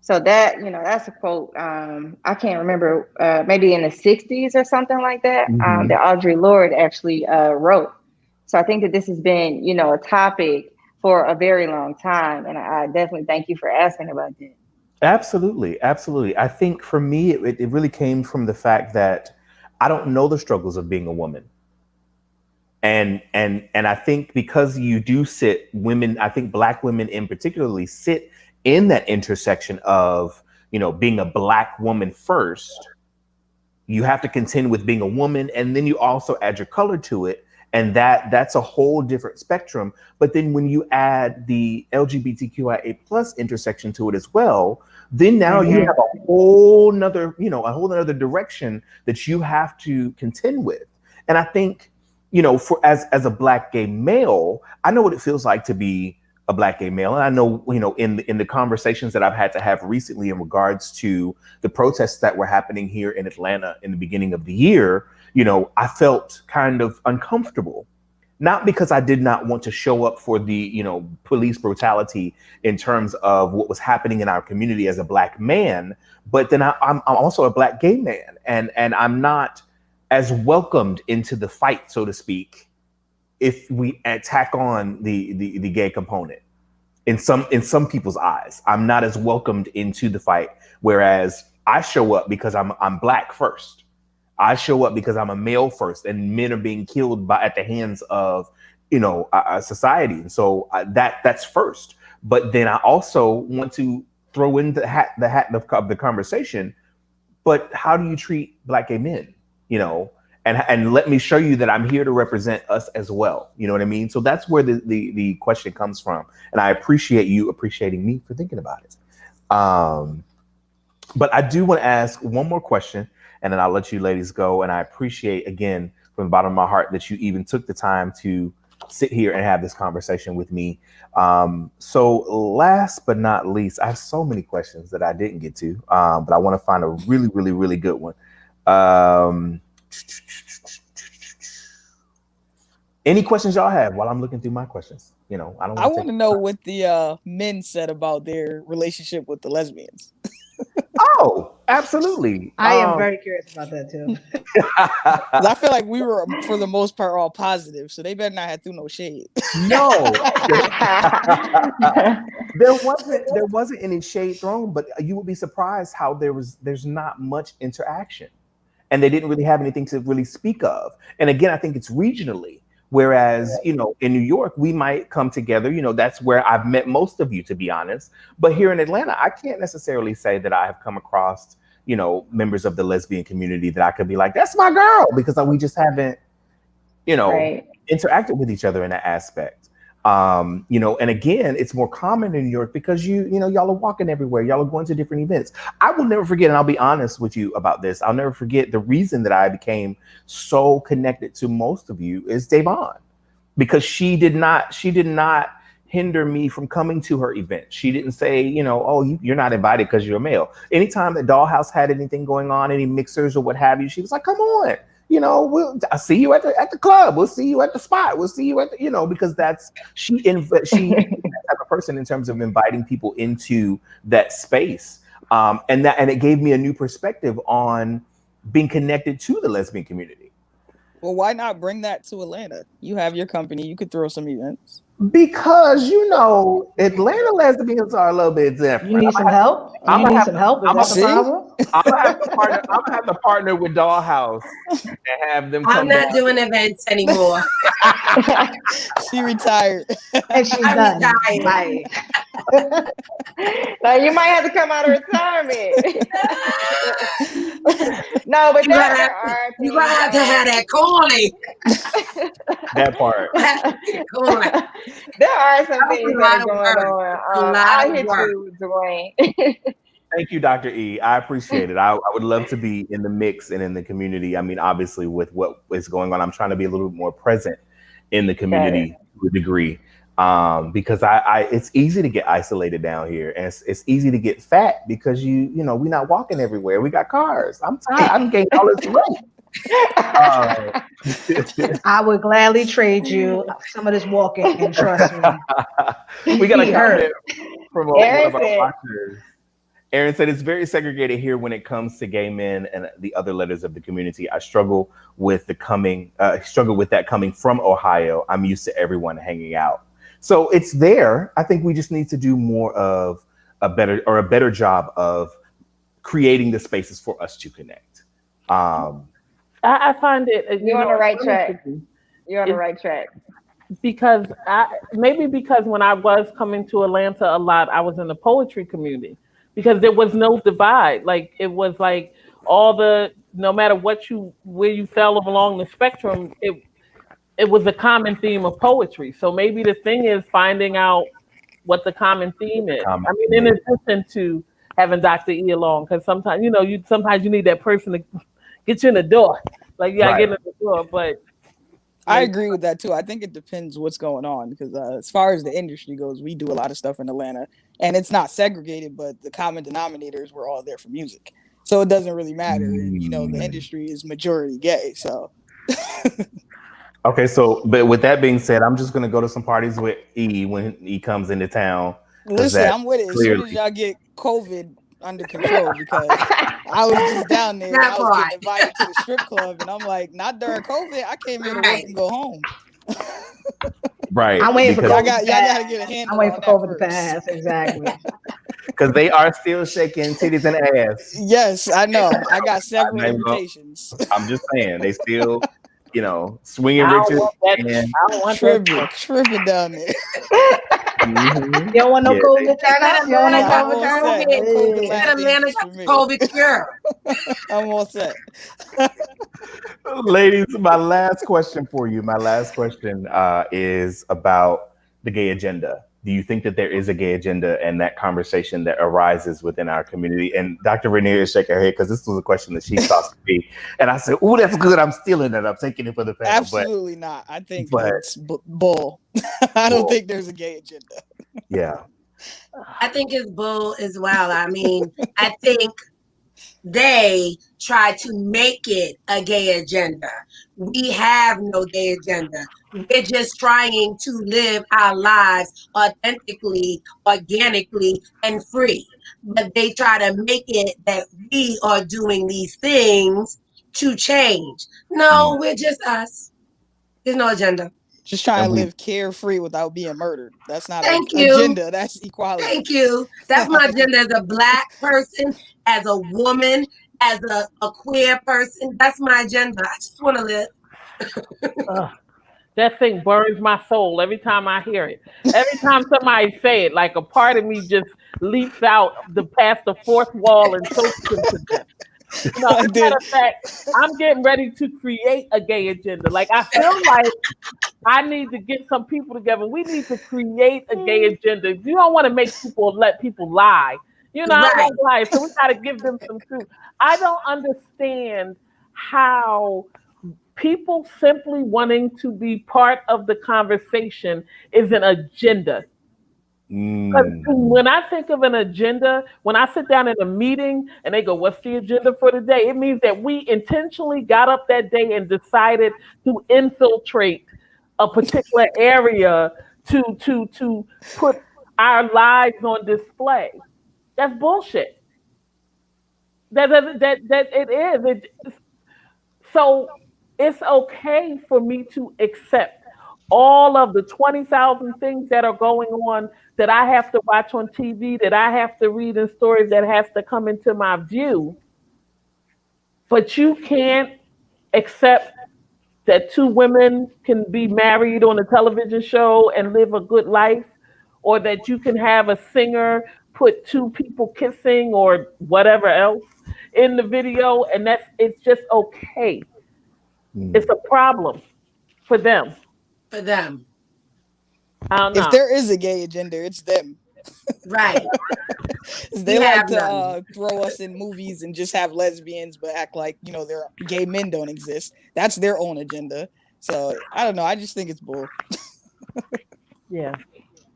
So that, that's a quote, I can't remember, maybe in the 60s or something like that, that Audre Lorde actually wrote. So I think that this has been, a topic for a very long time. And I definitely thank you for asking about that. Absolutely. I think for me, it really came from the fact that I don't know the struggles of being a woman. And I think because you do sit, women, I think Black women in particularly sit in that intersection of, being a Black woman first. You have to contend with being a woman, and then you also add your color to it. And that's a whole different spectrum. But then when you add the LGBTQIA plus intersection to it as well, then now you have a whole nother direction that you have to contend with. And I think, for as a Black gay male, I know what it feels like to be a Black gay male. And I know, in the conversations that I've had to have recently in regards to the protests that were happening here in Atlanta in the beginning of the year, I felt kind of uncomfortable, not because I did not want to show up for the, police brutality in terms of what was happening in our community as a Black man, but then I'm also a Black gay man, and I'm not as welcomed into the fight, so to speak, if we tack on the gay component. In some people's eyes, I'm not as welcomed into the fight, whereas I show up because I'm Black first. I show up because I'm a male first, and men are being killed at the hands of, society. And so that's first. But then I also want to throw in the hat of the conversation. But how do you treat Black gay men? And let me show you that I'm here to represent us as well. You know what I mean? So that's where the question comes from. And I appreciate you appreciating me for thinking about it. But I do want to ask one more question, and then I'll let you ladies go. And I appreciate, again, from the bottom of my heart, that you even took the time to sit here and have this conversation with me. So last but not least, I have so many questions that I didn't get to, but I want to find a really, really, really good one. Any questions y'all have while I'm looking through my questions? I don't. I want to know what the men said about their relationship with the lesbians. Oh, absolutely. I am very curious about that too. 'Cause I feel like we were, for the most part, all positive, so they better not have threw no shade. No, there wasn't any shade thrown, but you would be surprised how there's not much interaction, and they didn't really have anything to really speak of. And again, I think it's regionally. Whereas, in New York, we might come together. That's where I've met most of you, to be honest. But here in Atlanta, I can't necessarily say that I have come across, members of the lesbian community that I could be like, that's my girl, because we just haven't, Right. interacted with each other in that aspect. And again, it's more common in New York because y'all are walking everywhere. Y'all are going to different events. I will never forget, and I'll be honest with you about this. I'll never forget the reason that I became so connected to most of you is Devon, because she did not hinder me from coming to her event. She didn't say, you're not invited because you're a male. Anytime that Dollhouse had anything going on, any mixers or what have you, she was like, come on. I'll see you at the club. We'll see you at the spot. We'll see you at the, because she is that type of person in terms of inviting people into that space. And it gave me a new perspective on being connected to the lesbian community. Well, why not bring that to Atlanta? You have your company. You could throw some events. Because Atlanta lesbians are a little bit different. You need some help? I'm gonna have some help? Is that the problem? I'm gonna have to partner with Dollhouse and have them come I'm not down. doing events anymore. She retired. And she's I'm done. retired. Right. So you might have to come out of retirement. No, but You there gonna are You gonna have to have that coin. That part. Coin. there are some That was things a that lot are of going work. on. A lot I'll of hit work. you, Dwayne. Thank you, Dr. E. I appreciate it. I would love to be in the mix and in the community. I mean, obviously, with what is going on, I'm trying to be a little bit more present in the community to a degree, because it's easy to get isolated down here, and it's easy to get fat because we're not walking everywhere. We got cars. I'm tired. I'm getting all this weight. I would gladly trade you some of this walking, and trust me. We got a He hurt. comment from one of our Aaron watchers. Aaron said, it's very segregated here when it comes to gay men and the other letters of the community. I struggle with that coming from Ohio. I'm used to everyone hanging out. So it's there. I think we just need to do more of a better job of creating the spaces for us to connect. I find it. You're on the right track. You're on the right track. Because when I was coming to Atlanta a lot, I was in the poetry community because there was no divide. Like it was like no matter where you fell along the spectrum, it was a common theme of poetry. So maybe the thing is finding out what the common theme is. In addition to having Dr. E along, because sometimes you need that person to get you in the door. Like you gotta get in the door, but. I agree with that too. I think it depends what's going on because as far as the industry goes, we do a lot of stuff in Atlanta, and it's not segregated, but the common denominators we're all there for music, so it doesn't really matter. And the industry is majority gay, so. Okay, but with that being said, I'm just gonna go to some parties with E when E comes into town. Listen, I'm with it. As soon as y'all get COVID under control, because I was just down there. I was getting invited to the strip club, and I'm like, not during COVID. I came here to work and go home. Right. I'm waiting for y'all gotta get a handle. I'm waiting for COVID to pass. Exactly. Because they are still shaking titties and ass. Yes, I know. I got several invitations. I'm just saying, they still, swinging I riches. don't want tripping down there. Mm-hmm. You don't want no COVID turn up? You don't want no COVID turn up? COVID cure. I'm all set. Ladies, my last question for you. Is about the gay agenda. Do you think that there is a gay agenda and that conversation that arises within our community? And Dr. Rainier is shaking her head because this was a question that she thought to be. And I said, "Oh, that's good. I'm stealing it. I'm taking it for the panel." Absolutely not. I think that's bull. I don't think there's a gay agenda. Yeah. I think it's bull as well. I mean, I think they try to make it a gay agenda. We have no gay agenda. We're just trying to live our lives authentically, organically, and free. But they try to make it that we are doing these things to change. No, we're just us. There's no agenda. Just trying to And we live carefree without being murdered. That's not an Thank you. agenda. That's equality. Thank you. That's my agenda as a Black person, as a woman, as a queer person. That's my agenda. I just want to live. Ugh. That thing burns my soul every time I hear it. Every time somebody say it, like a part of me just leaps out past the fourth wall and chokes into death. No, as a matter of fact, I'm getting ready to create a gay agenda. Like, I feel like I need to get some people together. We need to create a gay agenda. You don't want to make people let people lie. You know, I don't lie, so we got to give them some truth. I don't understand how people simply wanting to be part of the conversation is an agenda. When I think of an agenda, when I sit down in a meeting and they go, "What's the agenda for the day?" It means that we intentionally got up that day and decided to infiltrate a particular area to put our lives on display. That's bullshit. That it is. So it's okay for me to accept all of the 20,000 things that are going on that I have to watch on TV, that I have to read in stories that has to come into my view. But you can't accept that two women can be married on a television show and live a good life, or that you can have a singer put two people kissing or whatever else in the video, and it's just okay. It's a problem for them. For them. I don't know. If there is a gay agenda, it's them. Right. They like to throw us in movies and just have lesbians, but act like, you know, their gay men don't exist. That's their own agenda. So I don't know. I just think it's bull. Yeah.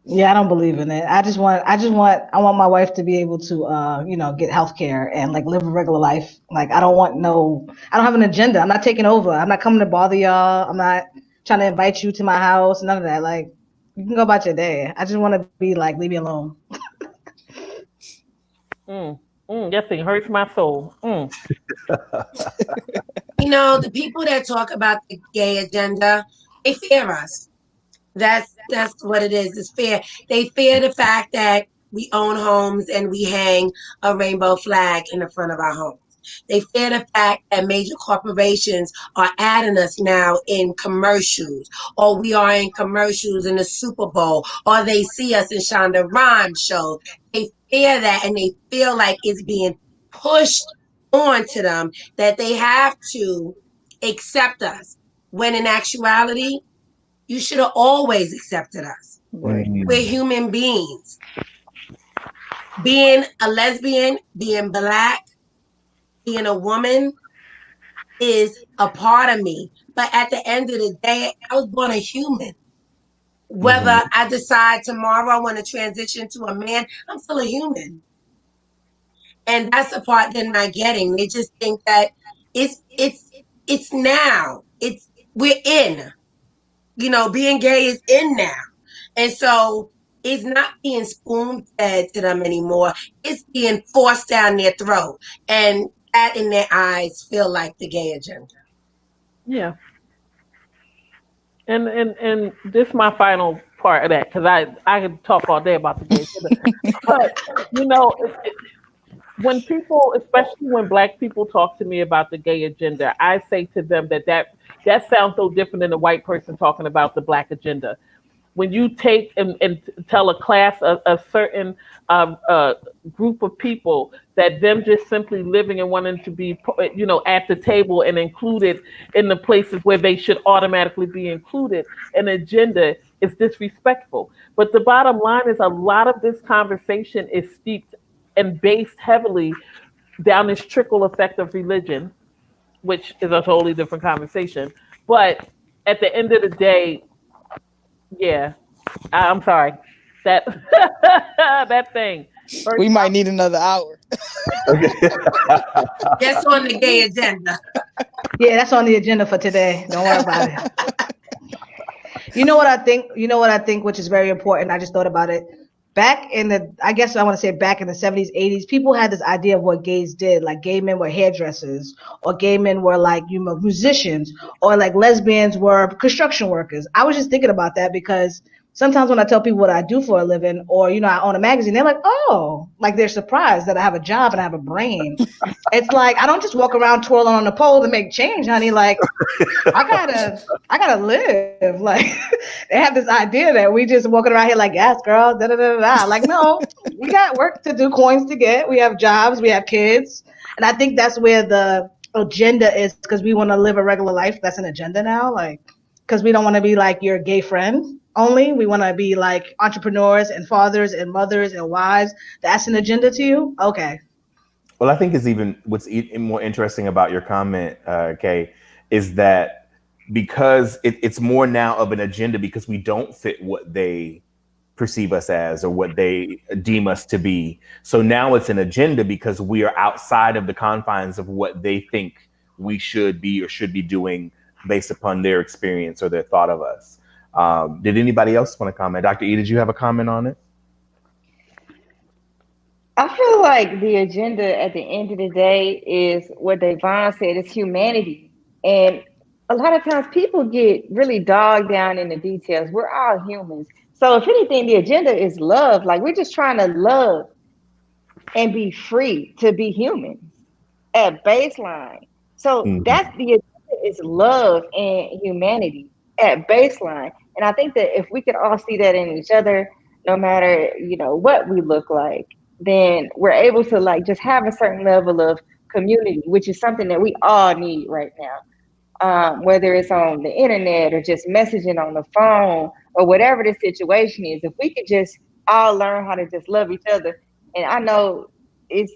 Yeah, I don't believe in it. I want my wife to be able to, get healthcare and like live a regular life. Like, I don't have an agenda. I'm not taking over. I'm not coming to bother y'all. I'm not trying to invite you to my house. None of that. Like, you can go about your day. I just want to be like, leave me alone. That thing hurts my soul. You know, the people that talk about the gay agenda, they fear us. That's what it is. It's fear. They fear the fact that we own homes and we hang a rainbow flag in the front of our homes. They fear the fact that major corporations are adding us now in commercials, or we are in commercials in the Super Bowl, or they see us in Shonda Rhimes show. They fear that, and they feel like it's being pushed onto them that they have to accept us. When in actuality, you should have always accepted us. Right. We're human beings. Being a lesbian, being Black, being a woman is a part of me. But at the end of the day, I was born a human. Whether I decide tomorrow I want to transition to a man, I'm still a human. And that's the part they're not getting. They just think that it's now. We're in. You know, being gay is in now. And so it's not being spoon fed to them anymore. It's being forced down their throat. And that in their eyes feel like the gay agenda. Yeah. And this is my final part of that, because I could talk all day about the gay agenda. But, you know, when people, especially when Black people talk to me about the gay agenda, I say to them that sounds so different than a white person talking about the Black agenda. When you take and tell a class, a certain group of people, that them just simply living and wanting to be, at the table and included in the places where they should automatically be included, an agenda is disrespectful. But the bottom line is, a lot of this conversation is steeped and based heavily down this trickle effect of religion, which is a totally different conversation. But at the end of the day, yeah, I'm sorry, that that thing We might need another hour. That's on the gay agenda. Yeah, that's on the agenda for today. Don't worry about it. You know what I think? You know what I think, which is very important. I just thought about it. Back in the, I guess I want to say back in the 70s, 80s, people had this idea of what gays did. Like gay men were hairdressers, or gay men were like, musicians, or like lesbians were construction workers. I was just thinking about that because sometimes when I tell people what I do for a living, or, I own a magazine, they're like, oh, like they're surprised that I have a job and I have a brain. It's like, I don't just walk around twirling on the pole to make change, honey. Like, I gotta live. Like they have this idea that we just walking around here like, yes, girl, da da da da. Like, no, we got work to do, coins to get. We have jobs, we have kids, and I think that's where the agenda is, because we want to live a regular life. That's an agenda now, like, because we don't want to be like your gay friend only. We want to be like entrepreneurs and fathers and mothers and wives. That's an agenda to you, okay? Well, I think it's even what's more interesting about your comment, Kay, is that because it's more now of an agenda because we don't fit what they perceive us as or what they deem us to be. So now it's an agenda because we are outside of the confines of what they think we should be or should be doing based upon their experience or their thought of us. Did anybody else want to comment? Dr. E, did you have a comment on it? I feel like the agenda at the end of the day is what Devon said, is humanity. And a lot of times people get really dogged down in the details. We're all humans. So if anything, the agenda is love. Like we're just trying to love and be free to be humans at baseline. So that's the agenda, is love and humanity at baseline. And I think that if we could all see that in each other, no matter, what we look like, then we're able to like just have a certain level of community, which is something that we all need right now. Whether it's on the internet or just messaging on the phone or whatever the situation is, if we could just all learn how to just love each other. And I know it's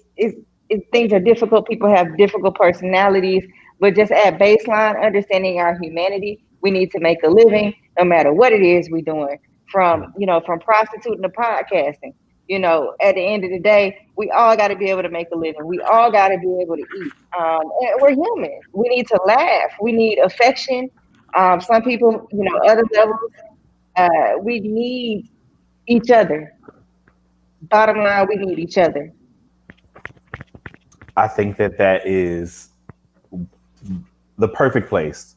things are difficult. People have difficult personalities, but just at baseline, understanding our humanity, we need to make a living no matter what it is we're doing, from prostituting to podcasting. At the end of the day, we all got to be able to make a living. We all got to be able to eat. And we're human. We need to laugh. We need affection. Some people, other levels, we need each other. Bottom line, we need each other. I think that is the perfect place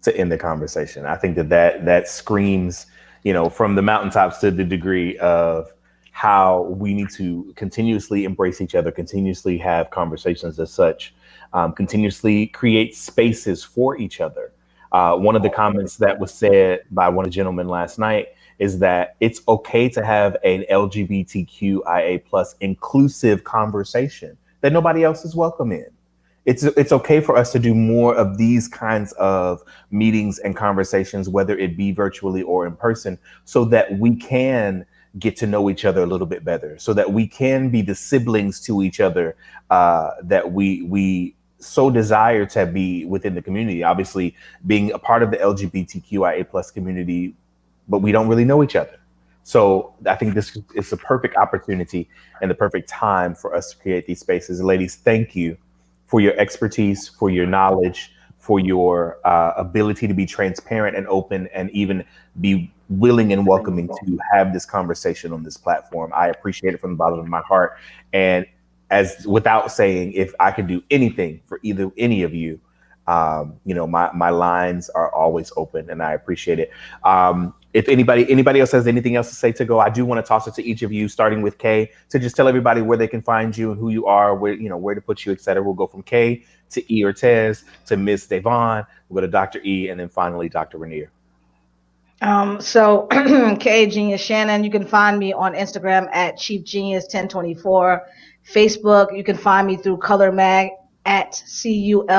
to end the conversation. I think that screams, from the mountaintops to the degree of how we need to continuously embrace each other, continuously have conversations as such, continuously create spaces for each other. One of the comments that was said by one of the gentlemen last night is that it's okay to have an LGBTQIA plus inclusive conversation that nobody else is welcome in. It's okay for us to do more of these kinds of meetings and conversations, whether it be virtually or in person, so that we can get to know each other a little bit better, so that we can be the siblings to each other that we so desire to be within the community. Obviously, being a part of the LGBTQIA plus community, but we don't really know each other. So I think this is a perfect opportunity and the perfect time for us to create these spaces. Ladies, thank you for your expertise, for your knowledge, for your ability to be transparent and open, and even be willing and welcoming to have this conversation on this platform. I appreciate it from the bottom of my heart. And as without saying, if I could do anything for any of you, my lines are always open, and I appreciate it. If anybody else has anything else to say to go, I do want to toss it to each of you, starting with Kay, to just tell everybody where they can find you and who you are, where to put you, et cetera. We'll go from Kay to E Ortez to Miss Devon. We'll go to Dr. E, and then finally Dr. Raniere. So Kay Genius Shannon, you can find me on Instagram at Chief Genius 1024. Facebook, you can find me through Color Mag at CULOURMAG.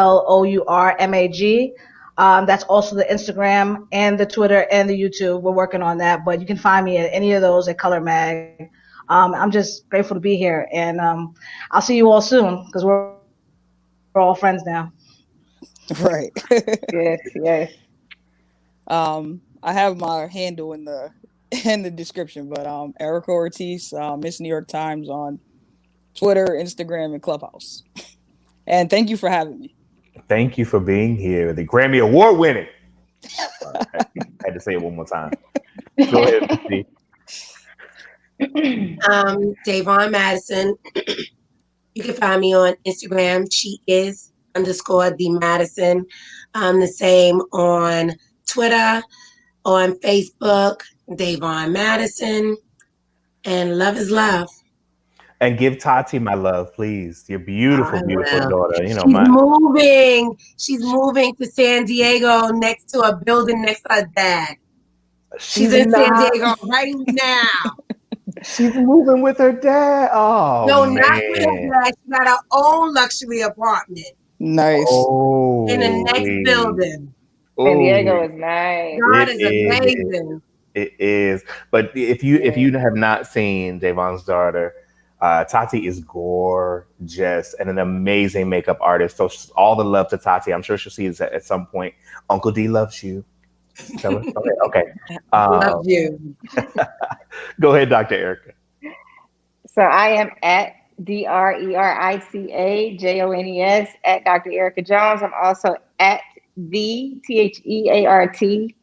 That's also the Instagram and the Twitter and the YouTube. We're working on that, but you can find me at any of those at Color Mag. I'm just grateful to be here, and I'll see you all soon, because we're all friends now. Right. Yes. I have my handle in the description, but Erica Ortiz, Miss New York Times on Twitter, Instagram, and Clubhouse. And thank you for having me. Thank you for being here. The Grammy Award winning. I had to say it one more time. Go ahead, Steve. Davon Madison. You can find me on Instagram. She is _the Madison. The same on Twitter, on Facebook, Davon Madison. And love is love. And give Tati my love, please. Your beautiful, beautiful daughter. You know, She's moving to San Diego next to a building next to her dad. She's in San Diego right now. She's moving with her dad. Oh, no, man. not with her dad. She got her own luxury apartment. Nice. Oh, in the next building. San Diego is nice. God is amazing. It is. But if you have not seen Davon's daughter, Tati is gorgeous and an amazing makeup artist. So all the love to Tati. I'm sure she'll see it at some point. Uncle D loves you. Tell her. Okay. Love you. Go ahead, Dr. Erica. So I am at DRERICAJONES at Dr. Erica Jones. I'm also at the THEARTOF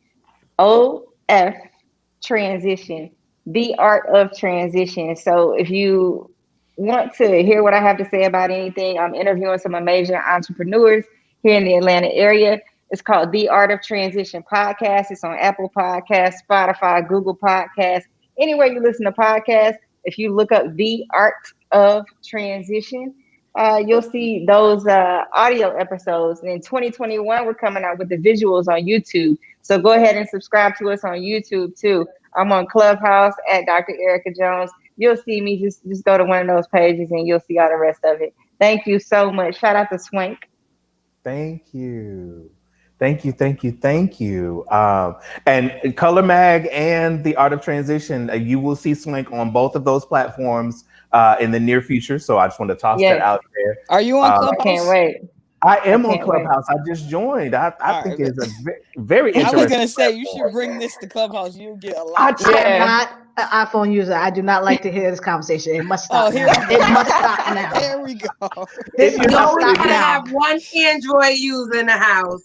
transition, the art of transition. So if you want to hear what I have to say about anything, I'm interviewing some amazing entrepreneurs here in the Atlanta area. It's called The Art of Transition Podcast. It's on Apple Podcasts, Spotify, Google Podcasts, anywhere you listen to podcasts. If you look up The Art of Transition, you'll see those audio episodes. And in 2021, we're coming out with the visuals on YouTube. So go ahead and subscribe to us on YouTube too. I'm on Clubhouse at Dr. Erica Jones. You'll see me. Just go to one of those pages and you'll see all the rest of it. Thank you so much. Shout out to Swank. Thank you. And Color Mag and The Art of Transition, you will see Swank on both of those platforms in the near future. So I just want to toss that out there. Are you on Clubhouse? I can't wait. I am on Clubhouse. I just joined. I think it's a very interesting. I was gonna say you should bring this to Clubhouse. You'll get a lot. I am not an iPhone user. I do not like to hear this conversation. It must stop now. It must stop now. There we go. You always gotta have one Android user in the house.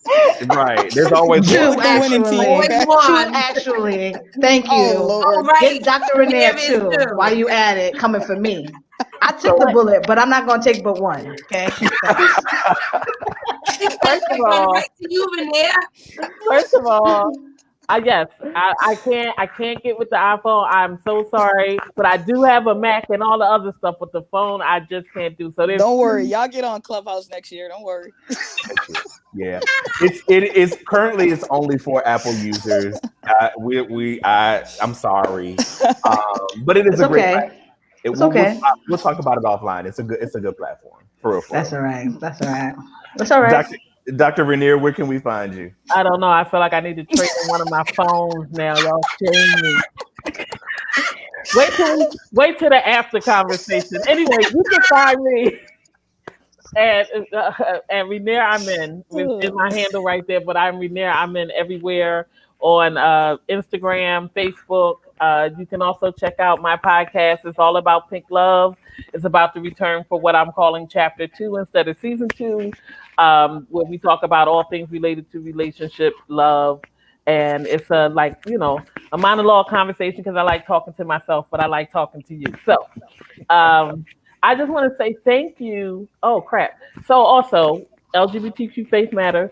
Right. There's always two, one. Actually. Thank you. Oh, Get Dr. Renee too. While you at it, coming for me. I took the bullet, but I'm not going to take but one. Okay. First of all, I can't get with the iPhone. I'm so sorry, but I do have a Mac and all the other stuff with the phone. I just can't do so. Don't worry, y'all get on Clubhouse next year. Don't worry. Yeah, it's currently it's only for Apple users. I'm sorry, but it is a great platform. We'll talk about it offline. It's a good platform for real. That's all right. That's all right. Dr. Rainier, where can we find you? I don't know. I feel like I need to trade in one of my phones now. Y'all shame me. Wait till the after conversation. Anyway, you can find me and Rainier Amen is my handle right there. But I'm Rainier Amen everywhere on Instagram, Facebook. You can also check out my podcast. It's all about pink love. It's about the return for what I'm calling chapter 2 instead of season 2, where we talk about all things related to relationship, love. And it's a monologue conversation because I like talking to myself, but I like talking to you. So I just want to say thank you. Oh, crap. So also LGBTQ Faith Matters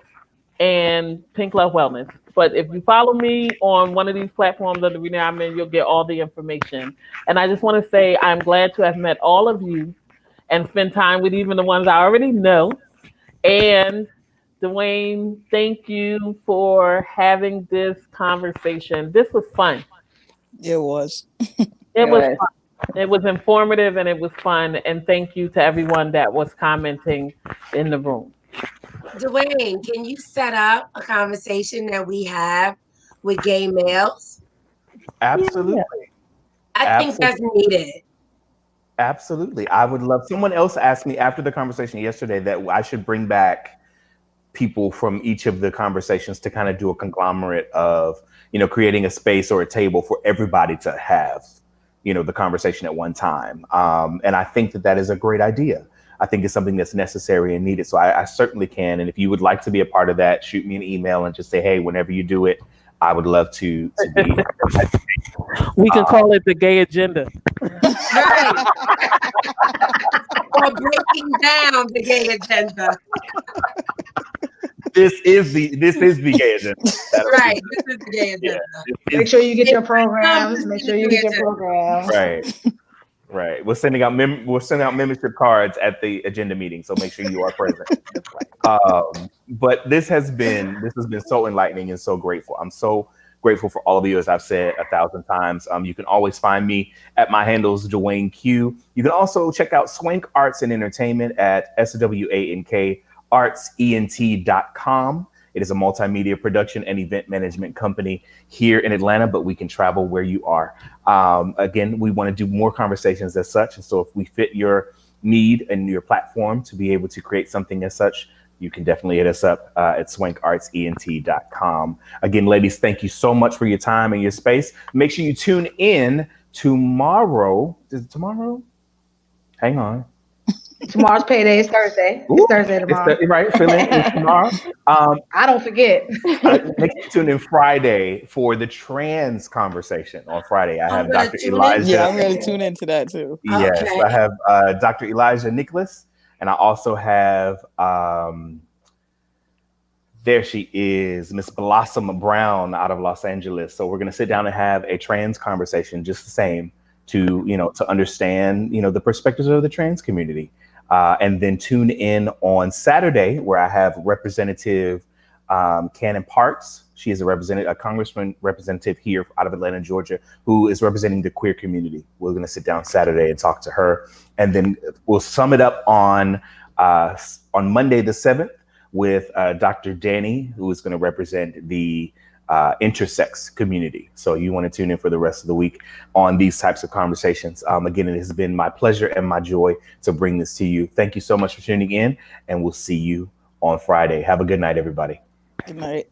and Pink Love Wellness. But if you follow me on one of these platforms under Rainier Amen, you'll get all the information. And I just want to say I'm glad to have met all of you and spend time with even the ones I already know. And Dwayne, thank you for having this conversation. This was fun. It was. It was fun. It was informative and it was fun. And thank you to everyone that was commenting in the room. Dwayne, can you set up a conversation that we have with gay males? Absolutely. I think that's needed. Absolutely. I would love. Someone else asked me after the conversation yesterday that I should bring back people from each of the conversations to kind of do a conglomerate of, creating a space or a table for everybody to have, the conversation at one time. And I think that is a great idea. I think it's something that's necessary and needed. So I certainly can. And if you would like to be a part of that, shoot me an email and just say, hey, whenever you do it, I would love to be. We can call it the gay agenda. Right. Or breaking down the gay agenda. This is the gay agenda. Right. This is the gay agenda. Make sure you get your programs. Make sure you get your programs. Right. Right. We're sending out membership cards at the agenda meeting, so make sure you are present. But this has been so enlightening and so grateful. I'm so grateful for all of you, as I've said 1,000 times. You can always find me at my handles, Dwayne Q. You can also check out Swank Arts and Entertainment at SWANKArtsENT.com. It is a multimedia production and event management company here in Atlanta, but we can travel where you are. Again, we want to do more conversations as such. And so if we fit your need and your platform to be able to create something as such, you can definitely hit us up at SwankArtsENT.com. Again, ladies, thank you so much for your time and your space. Make sure you tune in tomorrow. Is it tomorrow? Hang on. Tomorrow's payday is Thursday. It's Thursday tomorrow. Right, it's tomorrow. I don't forget. Make sure you tune in Friday for the trans conversation. On Friday, I have Dr. Elijah. Yeah, I'm ready to tune into that too. Yes, Okay. I have Dr. Elijah Nicholas, and I also have there she is, Miss Blossom Brown out of Los Angeles. So we're going to sit down and have a trans conversation, just the same, to understand the perspectives of the trans community. And then tune in on Saturday, where I have Representative Cannon Parks. She is a congressman representative here out of Atlanta, Georgia, who is representing the queer community. We're going to sit down Saturday and talk to her. And then we'll sum it up on Monday the 7th with Dr. Danny, who is going to represent the intersex community. So you want to tune in for the rest of the week on these types of conversations. Again, it has been my pleasure and my joy to bring this to you. Thank you so much for tuning in, and we'll see you on Friday. Have a good night, everybody. Good night.